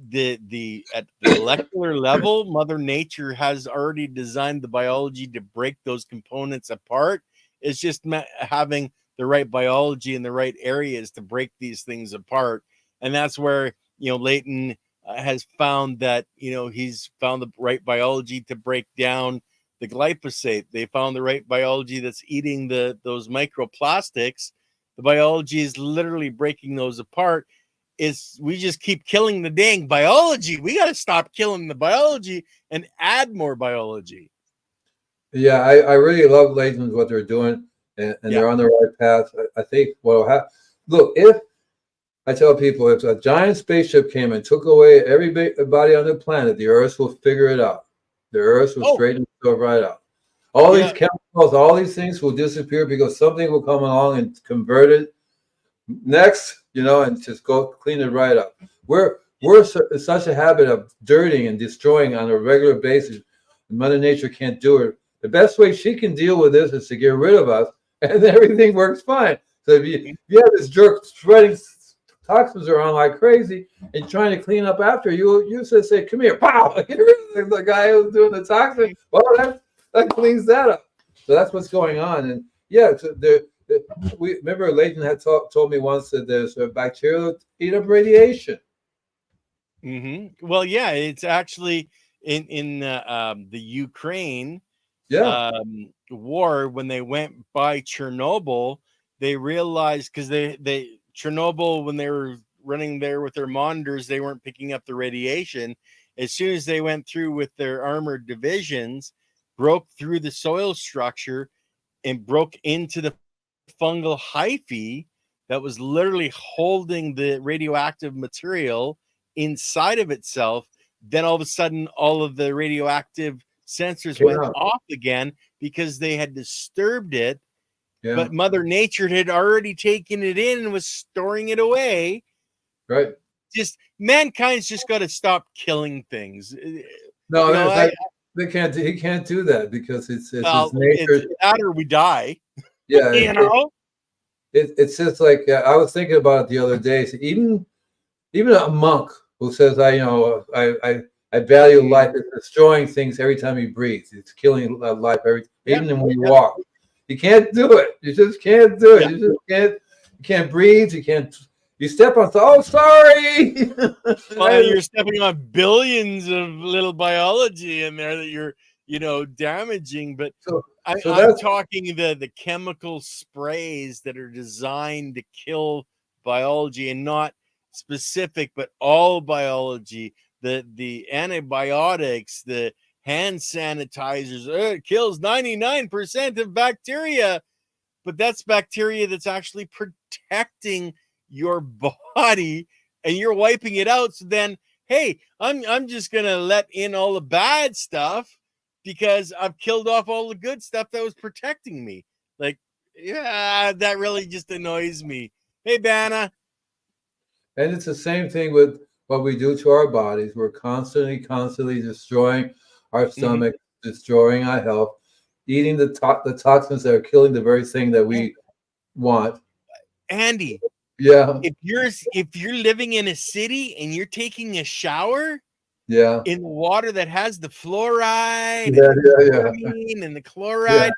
Speaker 1: the at the molecular level, Mother Nature has already designed the biology to break those components apart. It's just having the right biology in the right areas to break these things apart. And that's where, Leighton has found that, he's found the right biology to break down the glyphosate. They found the right biology that's eating those microplastics. The biology is literally breaking those apart. We just keep killing the dang biology. We got to stop killing the biology and add more biology.
Speaker 2: Yeah, I really love Leighton's what they're doing, and they're on the right path. I think, look, if I tell people, if a giant spaceship came and took away everybody on the planet, the Earth will figure it out. The Earth will straighten itself right out. All these chemicals, all these things will disappear because something will come along and convert it next, and just go clean it right up. We're in such a habit of dirtying and destroying on a regular basis. Mother Nature can't do it. The best way she can deal with this is to get rid of us, and everything works fine. So if you have this jerk spreading toxins around like crazy and trying to clean up after you just say, "Come here, pow!" Get rid of the guy who's doing the toxin. Well, that cleans that up. So that's what's going on. And we remember Leighton had told me once that there's a bacteria that eat up radiation.
Speaker 1: Mm-hmm. Well, yeah, it's actually in the Ukraine war, when they went by Chernobyl, they realized, because they Chernobyl, when they were running there with their monitors, they weren't picking up the radiation. As soon as they went through with their armored divisions, broke through the soil structure and broke into the fungal hyphae that was literally holding the radioactive material inside of itself, then all of a sudden all of the radioactive sensors went off again because they had disturbed it. But Mother Nature had already taken it in and was storing it away.
Speaker 2: Right.
Speaker 1: Just mankind's just got to stop killing things.
Speaker 2: No, they can't. He can't do that because it's his nature.
Speaker 1: It's that or we die.
Speaker 2: Yeah,
Speaker 1: It's
Speaker 2: just like I was thinking about it the other day. So even a monk who says, I value life, is destroying things every time he breathes. It's killing life even when you walk. You can't do it. You just can't do it. You just can't. You can't breathe. You can't. You step on. Oh, sorry.
Speaker 1: Well, you're stepping on billions of little biology in there that you're, damaging. But I'm talking the chemical sprays that are designed to kill biology, and not specific, but all biology. The antibiotics, the hand sanitizers, it kills 99% of bacteria, but that's bacteria that's actually protecting your body, and you're wiping it out. So then, hey, I'm just gonna let in all the bad stuff because I've killed off all the good stuff that was protecting me. Like, that really just annoys me. Hey, Banna.
Speaker 2: And it's the same thing with what we do to our bodies. We're constantly destroying our stomach, destroying our health, eating the toxins that are killing the very thing that we want.
Speaker 1: Andy, if you're living in a city and you're taking a shower, in water that has the fluoride and the chloride,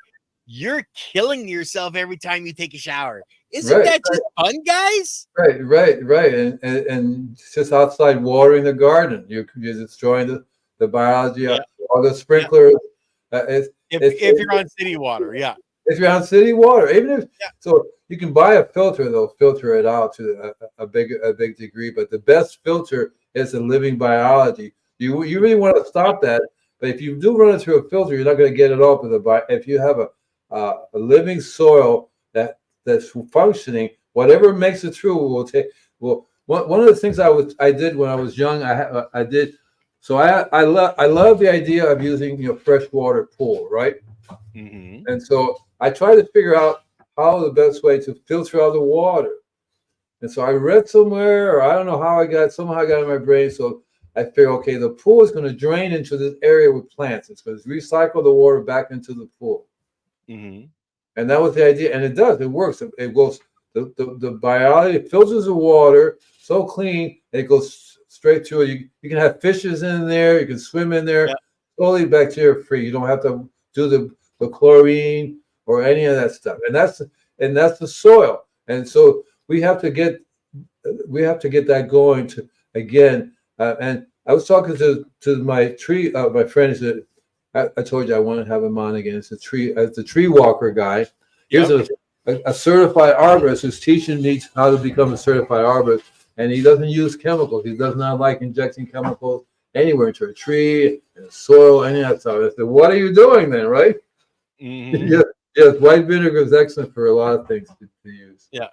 Speaker 1: you're killing yourself every time you take a shower. Isn't that just fun, guys?
Speaker 2: Right. And just outside watering the garden, you're destroying the biology of all the sprinklers.
Speaker 1: If you're on city water,
Speaker 2: if you're on city water, even if so, you can buy a filter. They'll filter it out to a big degree, but the best filter is the living biology. You really want to stop that, but if you do run it through a filter, you're not going to get it off. If you have a living soil that's functioning, whatever makes it through will take. Well, one of the things I did when I was young, I did. So I love the idea of using freshwater pool, right? And so I tried to figure out how the best way to filter out the water. And so I read somewhere, or I don't know how somehow I got in my brain. So I figure, okay, the pool is going to drain into this area with plants. It's going to recycle the water back into the pool.
Speaker 1: Mm-hmm.
Speaker 2: And that was the idea. And it does. It works. It goes, the biology filters the water so clean, and it goes straight to it. You can have fishes in there. You can swim in there.
Speaker 1: Yeah.
Speaker 2: Totally bacteria free. You don't have to do the chlorine or any of that stuff. And that's the soil. And so we have to get that going to again. And I was talking to my friend. He said, I told you I want to have him on again. It's the tree walker guy. Here's a certified arborist who's teaching me how to become a certified arborist, and he doesn't use chemicals. He does not like injecting chemicals anywhere into a tree, in the soil, any of that stuff. I said, what are you doing then, right?
Speaker 1: Mm-hmm.
Speaker 2: Yes, white vinegar is excellent for a lot of things to use.
Speaker 1: Yeah.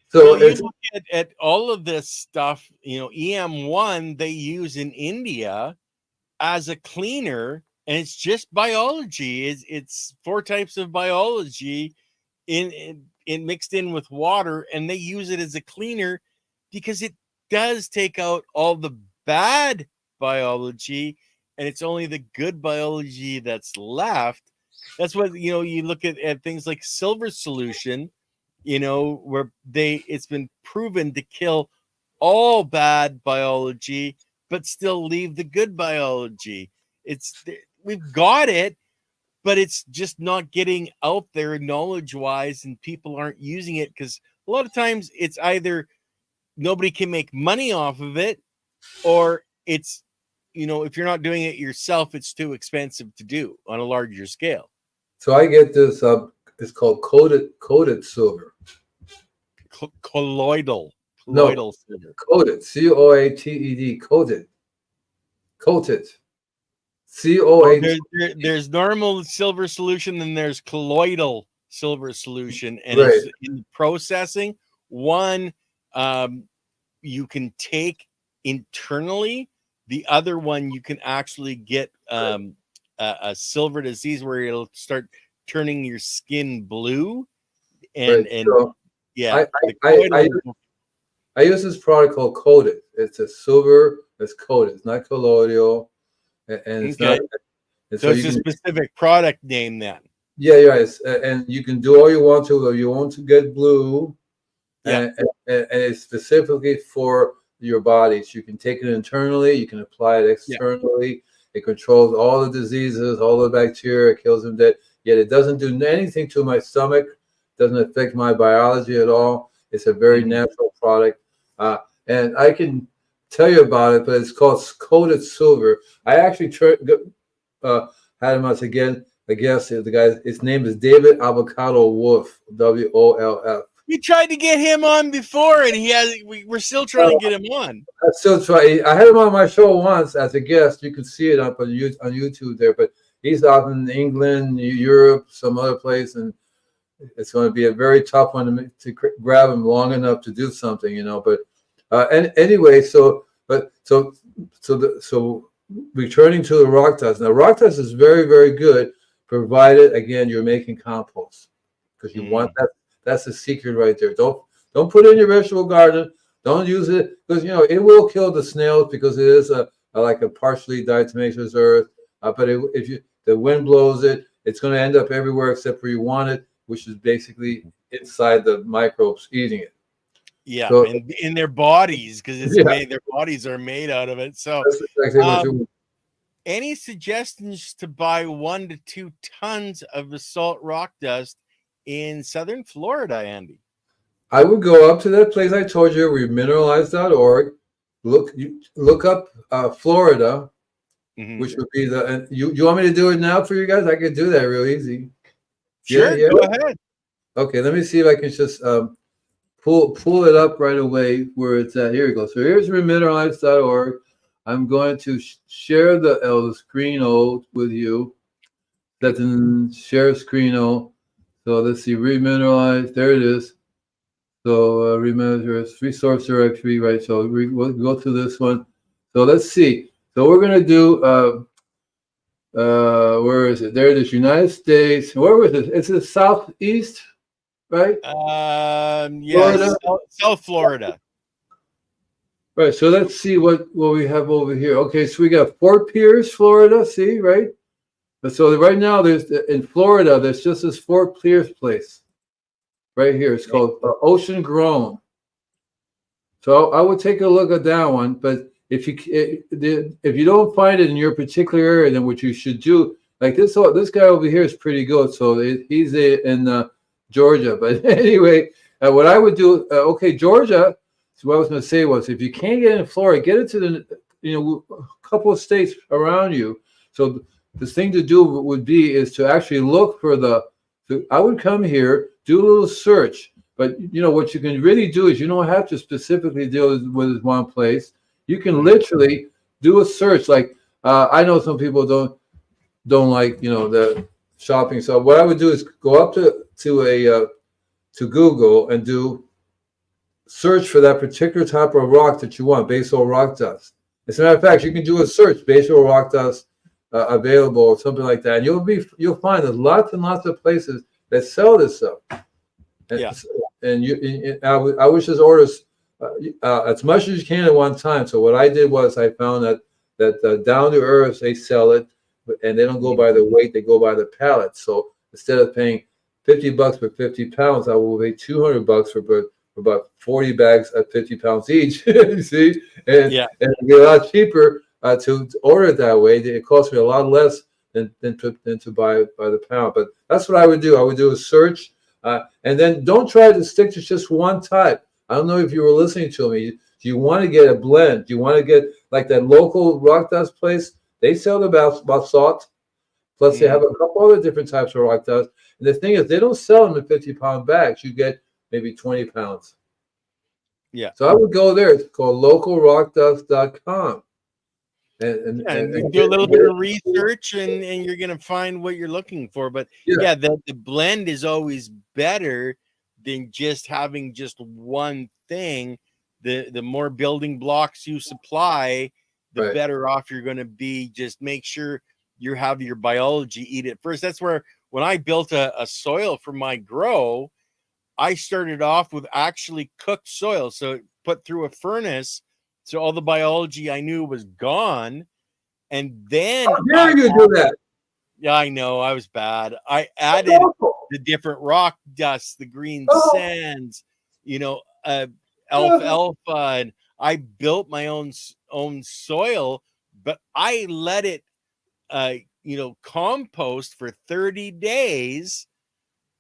Speaker 2: So
Speaker 1: you look at all of this stuff, EM1 they use in India as a cleaner, and it's just biology. It's 4 types of biology in mixed in with water, and they use it as a cleaner because it does take out all the bad biology, and it's only the good biology that's left. That's what you look at things like silver solution, where it's been proven to kill all bad biology but still leave the good biology. We've got it, but it's just not getting out there knowledge wise, and people aren't using it because a lot of times it's either nobody can make money off of it, or it's if you're not doing it yourself, it's too expensive to do on a larger scale.
Speaker 2: So I get this it's called coated silver.
Speaker 1: Colloidal silver.
Speaker 2: Coated, COATED, coated. COATED.
Speaker 1: There's normal silver solution, and there's colloidal silver solution, and
Speaker 2: Right.
Speaker 1: it's in processing. One you can take internally. The other one you can actually get a silver disease where it'll start turning your skin blue, and
Speaker 2: Right.
Speaker 1: and
Speaker 2: So
Speaker 1: yeah,
Speaker 2: I use this product called Coated. It's a silver that's coated. It's not colloidal, and it's
Speaker 1: okay.
Speaker 2: not. And
Speaker 1: So it's a specific product name then.
Speaker 2: Yeah. And you can do all you want to. If you want to get blue,
Speaker 1: Yeah.
Speaker 2: and it's specifically for your body. So you can take it internally. You can apply it externally. Yeah. It controls all the diseases, all the bacteria, kills them dead. Yet it doesn't do anything to my stomach. Doesn't affect my biology at all. It's a very natural product, and I can tell you about it. But it's called Coated Silver. I actually had him as again. I guess the guy. His name is David Avocado Wolf. WOLF.
Speaker 1: We tried to get him on before, and we're still trying to get him on.
Speaker 2: I still try. I had him on my show once as a guest. You can see it up on YouTube there. But he's out in England, Europe, some other place, and it's going to be a very tough one to grab him long enough to do something, But and anyway, so returning to the rock dust. Now, rock dust is very, very good, provided again you're making compost, because you want that. That's the secret right there. Don't put it in your vegetable garden. Don't use it because it will kill the snails because it is like a partially diatomaceous earth. But if the wind blows it, it's going to end up everywhere except where you want it, which is basically inside the microbes eating it.
Speaker 1: Yeah, so, and in their bodies, because their bodies are made out of it. So
Speaker 2: that's exactly what you want.
Speaker 1: Any suggestions to buy 1 to 2 tons of basalt rock dust in southern Florida, Andy?
Speaker 2: I would go up to that place I told you, remineralize.org. Look up Florida, which would be the. You want me to do it now for you guys? I could do that real easy.
Speaker 1: Sure, go ahead.
Speaker 2: Okay, let me see if I can just pull it up right away where it's at. Here we go. So here's remineralize.org. I'm going to share the screen with you. That's in share screen. So let's see, remineralize. There it is. So remineralize resource directory, right? So we'll go to this one. So let's see. So we're gonna do. Where is it? There it is. United States. Where was it? It's the southeast, right?
Speaker 1: Yes, South Florida.
Speaker 2: Right. So let's see what we have over here. Okay, so we got Fort Pierce, Florida. See, right? So right now, there's in Florida, there's just this Fort Pierce place right here. It's called Ocean Grown. So I would take a look at that one. But if you don't find it in your particular area, then what you should do, like this guy over here is pretty good. So he's in Georgia. But anyway, what I would do, okay, Georgia. So what I was going to say was, if you can't get in Florida, get it to the a couple of states around you. So the thing to do would be is to actually look for I would come here, do a little search. But what you can really do is you don't have to specifically deal with one place. You can literally do a search. Like I know some people don't like the shopping. So what I would do is go up to Google and do search for that particular type of rock that you want, base oil rock dust. As a matter of fact, you can do a search, base oil rock dust available or something like that, and you'll find there's lots and lots of places that sell this stuff. And,
Speaker 1: Yeah.
Speaker 2: And I wish this orders as much as you can at one time. So what I did was I found that Down to Earth, they sell it, and they don't go by the weight, they go by the pallet. So instead of paying $50 for 50 pounds, I will pay $200 for about 40 bags at 50 pounds each. You see, and it'd be a lot cheaper to order it that way. It costs me a lot less than to buy by the pound. But that's what I would do. I would do a search, and then don't try to stick to just one type. I don't know if you were listening to me. Do you want to get a blend? Do you want to get like that local rock dust place? They sell the basalt. Plus, they have a couple other different types of rock dust. And the thing is, they don't sell them in 50-pound bags. You get maybe 20 pounds.
Speaker 1: Yeah.
Speaker 2: So I would go there. It's called localrockdust.com.
Speaker 1: And do a little bit of research, and you're going to find what you're looking for. But the blend is always better than just having just one thing. The more building blocks you supply, the better off you're going to be. Just make sure you have your biology eat it first. That's where when I built a soil for my grow, I started off with actually cooked soil. So put through a furnace. So all the biology I knew was gone. And then
Speaker 2: how dare you do that?
Speaker 1: Yeah, I know. I was bad. I added the different rock dusts, the green sands, alfalfa, and I built my own soil, but I let it compost for 30 days.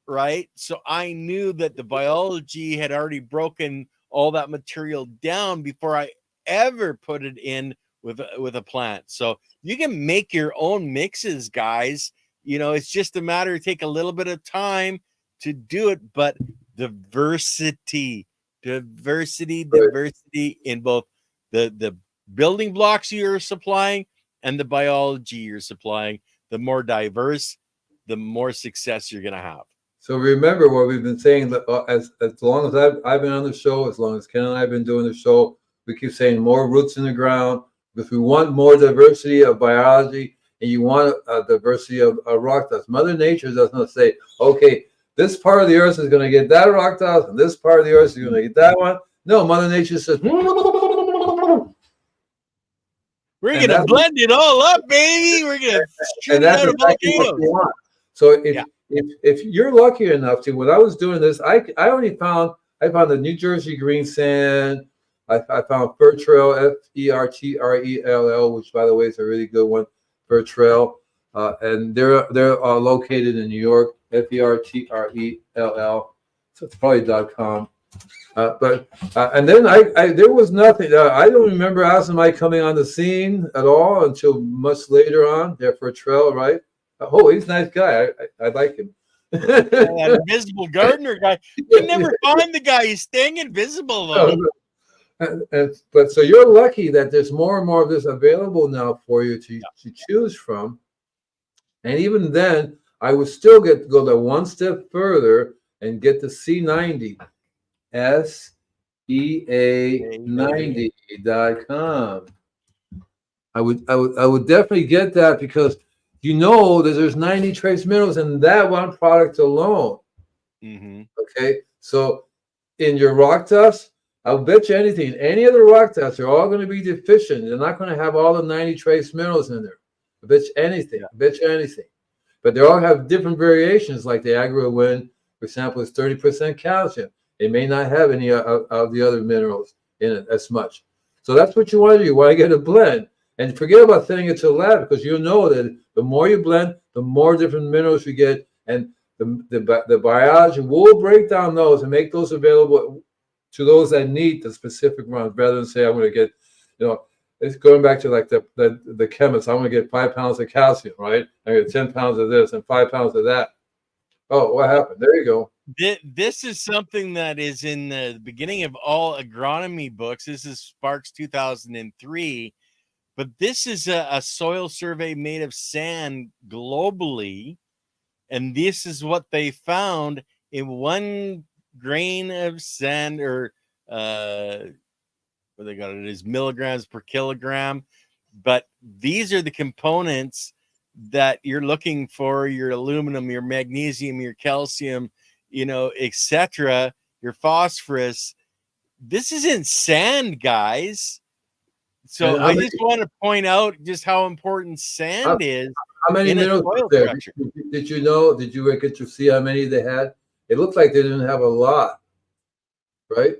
Speaker 1: Right. So I knew that the biology had already broken all that material down before I ever put it in with a plant. So you can make your own mixes, guys. It's just a matter of take a little bit of time to do it, but diversity in both the building blocks you're supplying and the biology you're supplying. The more diverse, the more success you're going to have.
Speaker 2: So remember what we've been saying, as long as I've been on the show, as long as Ken and I have been doing the show, we keep saying more roots in the ground. If we want more diversity of biology and you want a diversity of rock dust, Mother Nature does not say, okay, this part of the earth is going to get that rock dust and this part of the earth is going to get that one. No, Mother Nature says,
Speaker 1: we're going to blend it all up, baby. We're going to shoot it out of volcanoes.
Speaker 2: So if you're lucky enough to, when I was doing this, I found the New Jersey green sand. I found Fertrell, Fertrell, which by the way is a really good one, Fertrell, and they're located in New York, Fertrell. So it's probably .com. And then there was nothing. I don't remember Asimai coming on the scene at all until much later on. Yeah, Fertrell, right? Oh, he's a nice guy. I like him.
Speaker 1: That invisible gardener guy. You can never find the guy. He's staying invisible, though.
Speaker 2: But so you're lucky that there's more and more of this available now for you to choose from. And even then, I would still go that one step further and get the C90, SEA90.com. I would definitely get that because that there's 90 trace minerals in that one product alone.
Speaker 1: Mm-hmm.
Speaker 2: Okay, so in your rock dust, I'll bet you anything. Any of the rock tests are all going to be deficient. They're not going to have all the 90 trace minerals in there. I bet you anything. I bet you anything. But they all have different variations, like the AgriWin, for example, is 30% calcium. It may not have any of the other minerals in it as much. So that's what you want to do. You want to get a blend. And forget about sending it to the lab, because you know that the more you blend, the more different minerals you get. And the biology will break down those and make those available to those that need the specific runs, rather than say, I'm going to get, it's going back to like the chemist. I'm going to get 5 pounds of calcium, right? I get 10 pounds of this and 5 pounds of that. Oh, what happened? There you go.
Speaker 1: This is something that is in the beginning of all agronomy books. This is Sparks 2003, but this is a soil survey made of sand globally, and this is what they found in 1 grain of sand, or what they got it is milligrams per kilogram. But these are the components that you're looking for: your aluminum, your magnesium, your calcium, etc., your phosphorus. This isn't sand, guys. So I just want to point out just how important sand is.
Speaker 2: How many minerals were there? Did you know? Did you get to see how many they had? It looked like they didn't have a lot, right?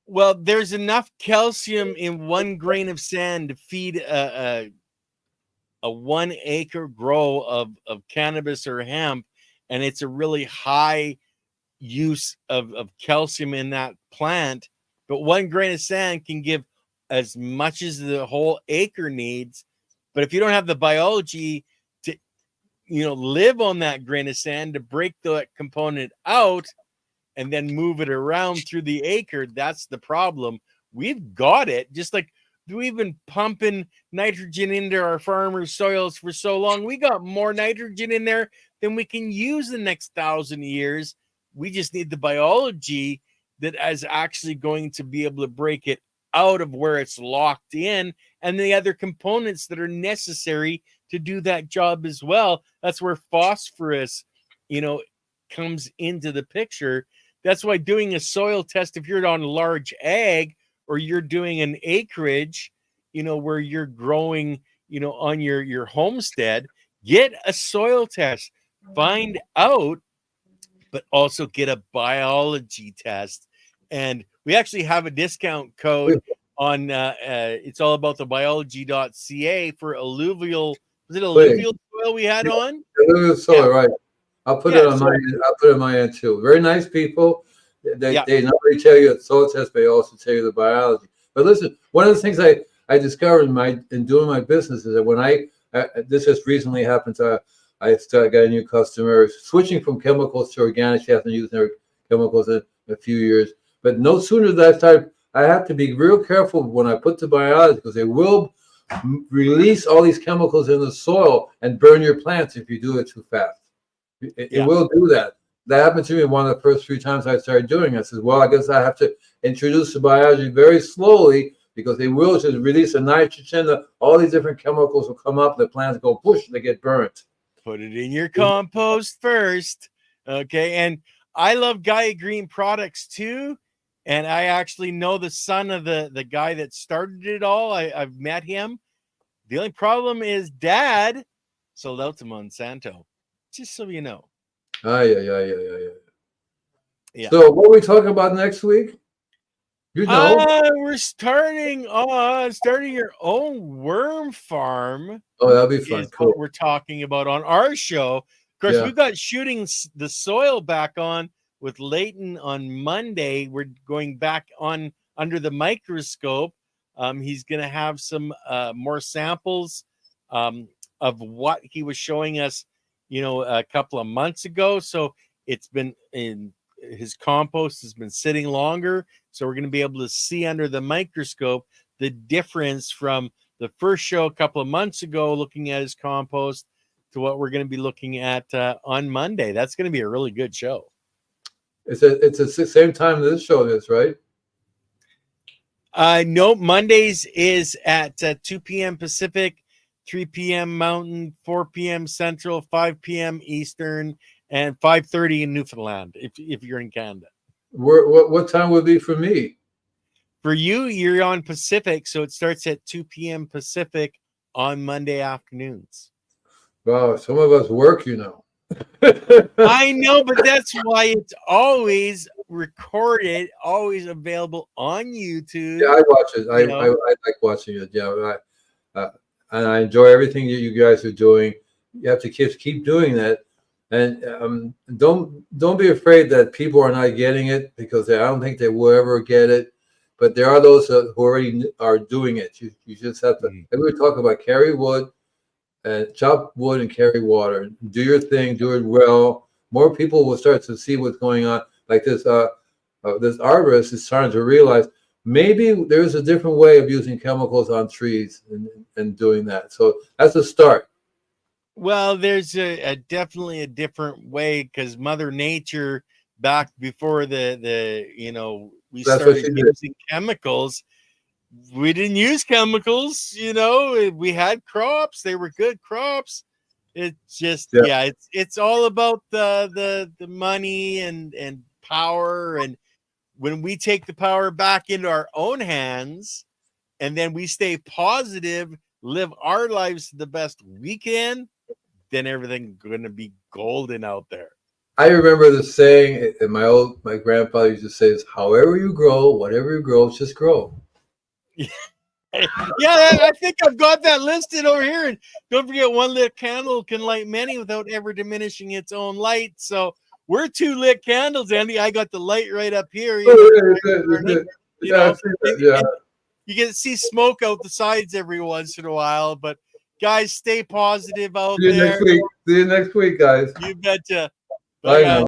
Speaker 1: Well, there's enough calcium in 1 grain of sand to feed a 1 acre grow of cannabis or hemp, and it's a really high use of calcium in that plant. But 1 grain of sand can give as much as the whole acre needs. But if you don't have the biology to live on that grain of sand, to break the component out and then move it around through the acre, that's the problem. We've got it. Just like we've been pumping nitrogen into our farmers' soils for so long, we got more nitrogen in there than we can use the next 1,000 years. We just need the biology that is actually going to be able to break it out of where it's locked in, and the other components that are necessary to do that job as well. That's where phosphorus, comes into the picture. That's why doing a soil test, if you're on large ag or you're doing an acreage, where you're growing, on your homestead, get a soil test, find out, but also get a biology test. And we actually have a discount code on it's all about the biology.ca for alluvial. Was it alluvial soil we had on?
Speaker 2: Alluvial soil, right. I'll put it on my end. I'll put it on my end too. Very nice people. They not only tell you the soil test, but they also tell you the biology. But listen, one of the things I discovered in doing my business is that when this just recently happened to, I got a new customer switching from chemicals to organic. She hasn't used their chemicals in a few years. But no sooner than I have to be real careful when I put the biology, because they will release all these chemicals in the soil and burn your plants if you do it too fast. It will do that. That happened to me one of the first 3 times I started doing it. I said, well, I guess I have to introduce the biology very slowly, because they will just release the nitrogen. All these different chemicals will come up. The plants go push, they get burnt.
Speaker 1: Put it in your compost first. Okay. And I love Gaia Green products too. And I actually know the son of the guy that started it all. I've met him. The only problem is Dad sold out to Monsanto, just so you know.
Speaker 2: Yeah. So what are we talking about next week?
Speaker 1: We're starting your own worm farm.
Speaker 2: Oh, that'll be fun.
Speaker 1: Cool. What we're talking about on our show. Of course, we've got shooting the soil back on with Leighton on Monday. We're going back on under the microscope. He's going to have some more samples of what he was showing us, a couple of months ago. So it's been his compost has been sitting longer. So we're going to be able to see under the microscope the difference from the first show a couple of months ago, looking at his compost, to what we're going to be looking at on Monday. That's going to be a really good show.
Speaker 2: It's the same time this show is, right?
Speaker 1: No, Mondays is at 2 p.m. Pacific, 3 p.m. Mountain, 4 p.m. Central, 5 p.m. Eastern, and 5:30 in Newfoundland if you're in Canada.
Speaker 2: What time would be for me?
Speaker 1: For you, you're on Pacific, so it starts at 2 p.m. Pacific on Monday afternoons.
Speaker 2: Wow, some of us work, you know.
Speaker 1: I know, but that's why it's always recorded, always available on YouTube.
Speaker 2: Yeah, I watch it. I
Speaker 1: know.
Speaker 2: like watching it. Yeah, and I enjoy everything that you guys are doing. You have to keep doing that, and don't be afraid that people are not getting it, because I don't think they will ever get it. But there are those who already are doing it. You just have to.
Speaker 1: Mhm.
Speaker 2: And we were talking about carry wood, and chop wood and carry water. Do your thing. Do it well. More people will start to see what's going on. Like this arborist is starting to realize maybe there's a different way of using chemicals on trees and doing that. So that's a start.
Speaker 1: Well, there's a definitely a different way, because Mother Nature, back before the we
Speaker 2: That's what
Speaker 1: started
Speaker 2: she did.
Speaker 1: using chemicals, we didn't use chemicals. We had crops; they were good crops. It's just
Speaker 2: Yeah.
Speaker 1: it's all about the money and power, and when we take the power back into our own hands, and then we stay positive, live our lives the best we can, then everything's going to be golden out there.
Speaker 2: I remember the saying, and my grandfather used to say is, however you grow, whatever you grow, just grow.
Speaker 1: Yeah, I think I've got that listed over here. And don't forget, one lit candle can light many without ever diminishing its own light. So we're 2 lit candles, Andy. I got the light right up here.
Speaker 2: Yeah,
Speaker 1: You get to see smoke out the sides every once in a while. But guys, stay positive out
Speaker 2: See you
Speaker 1: there.
Speaker 2: next week. See you next week, guys.
Speaker 1: You betcha.
Speaker 2: Bye now.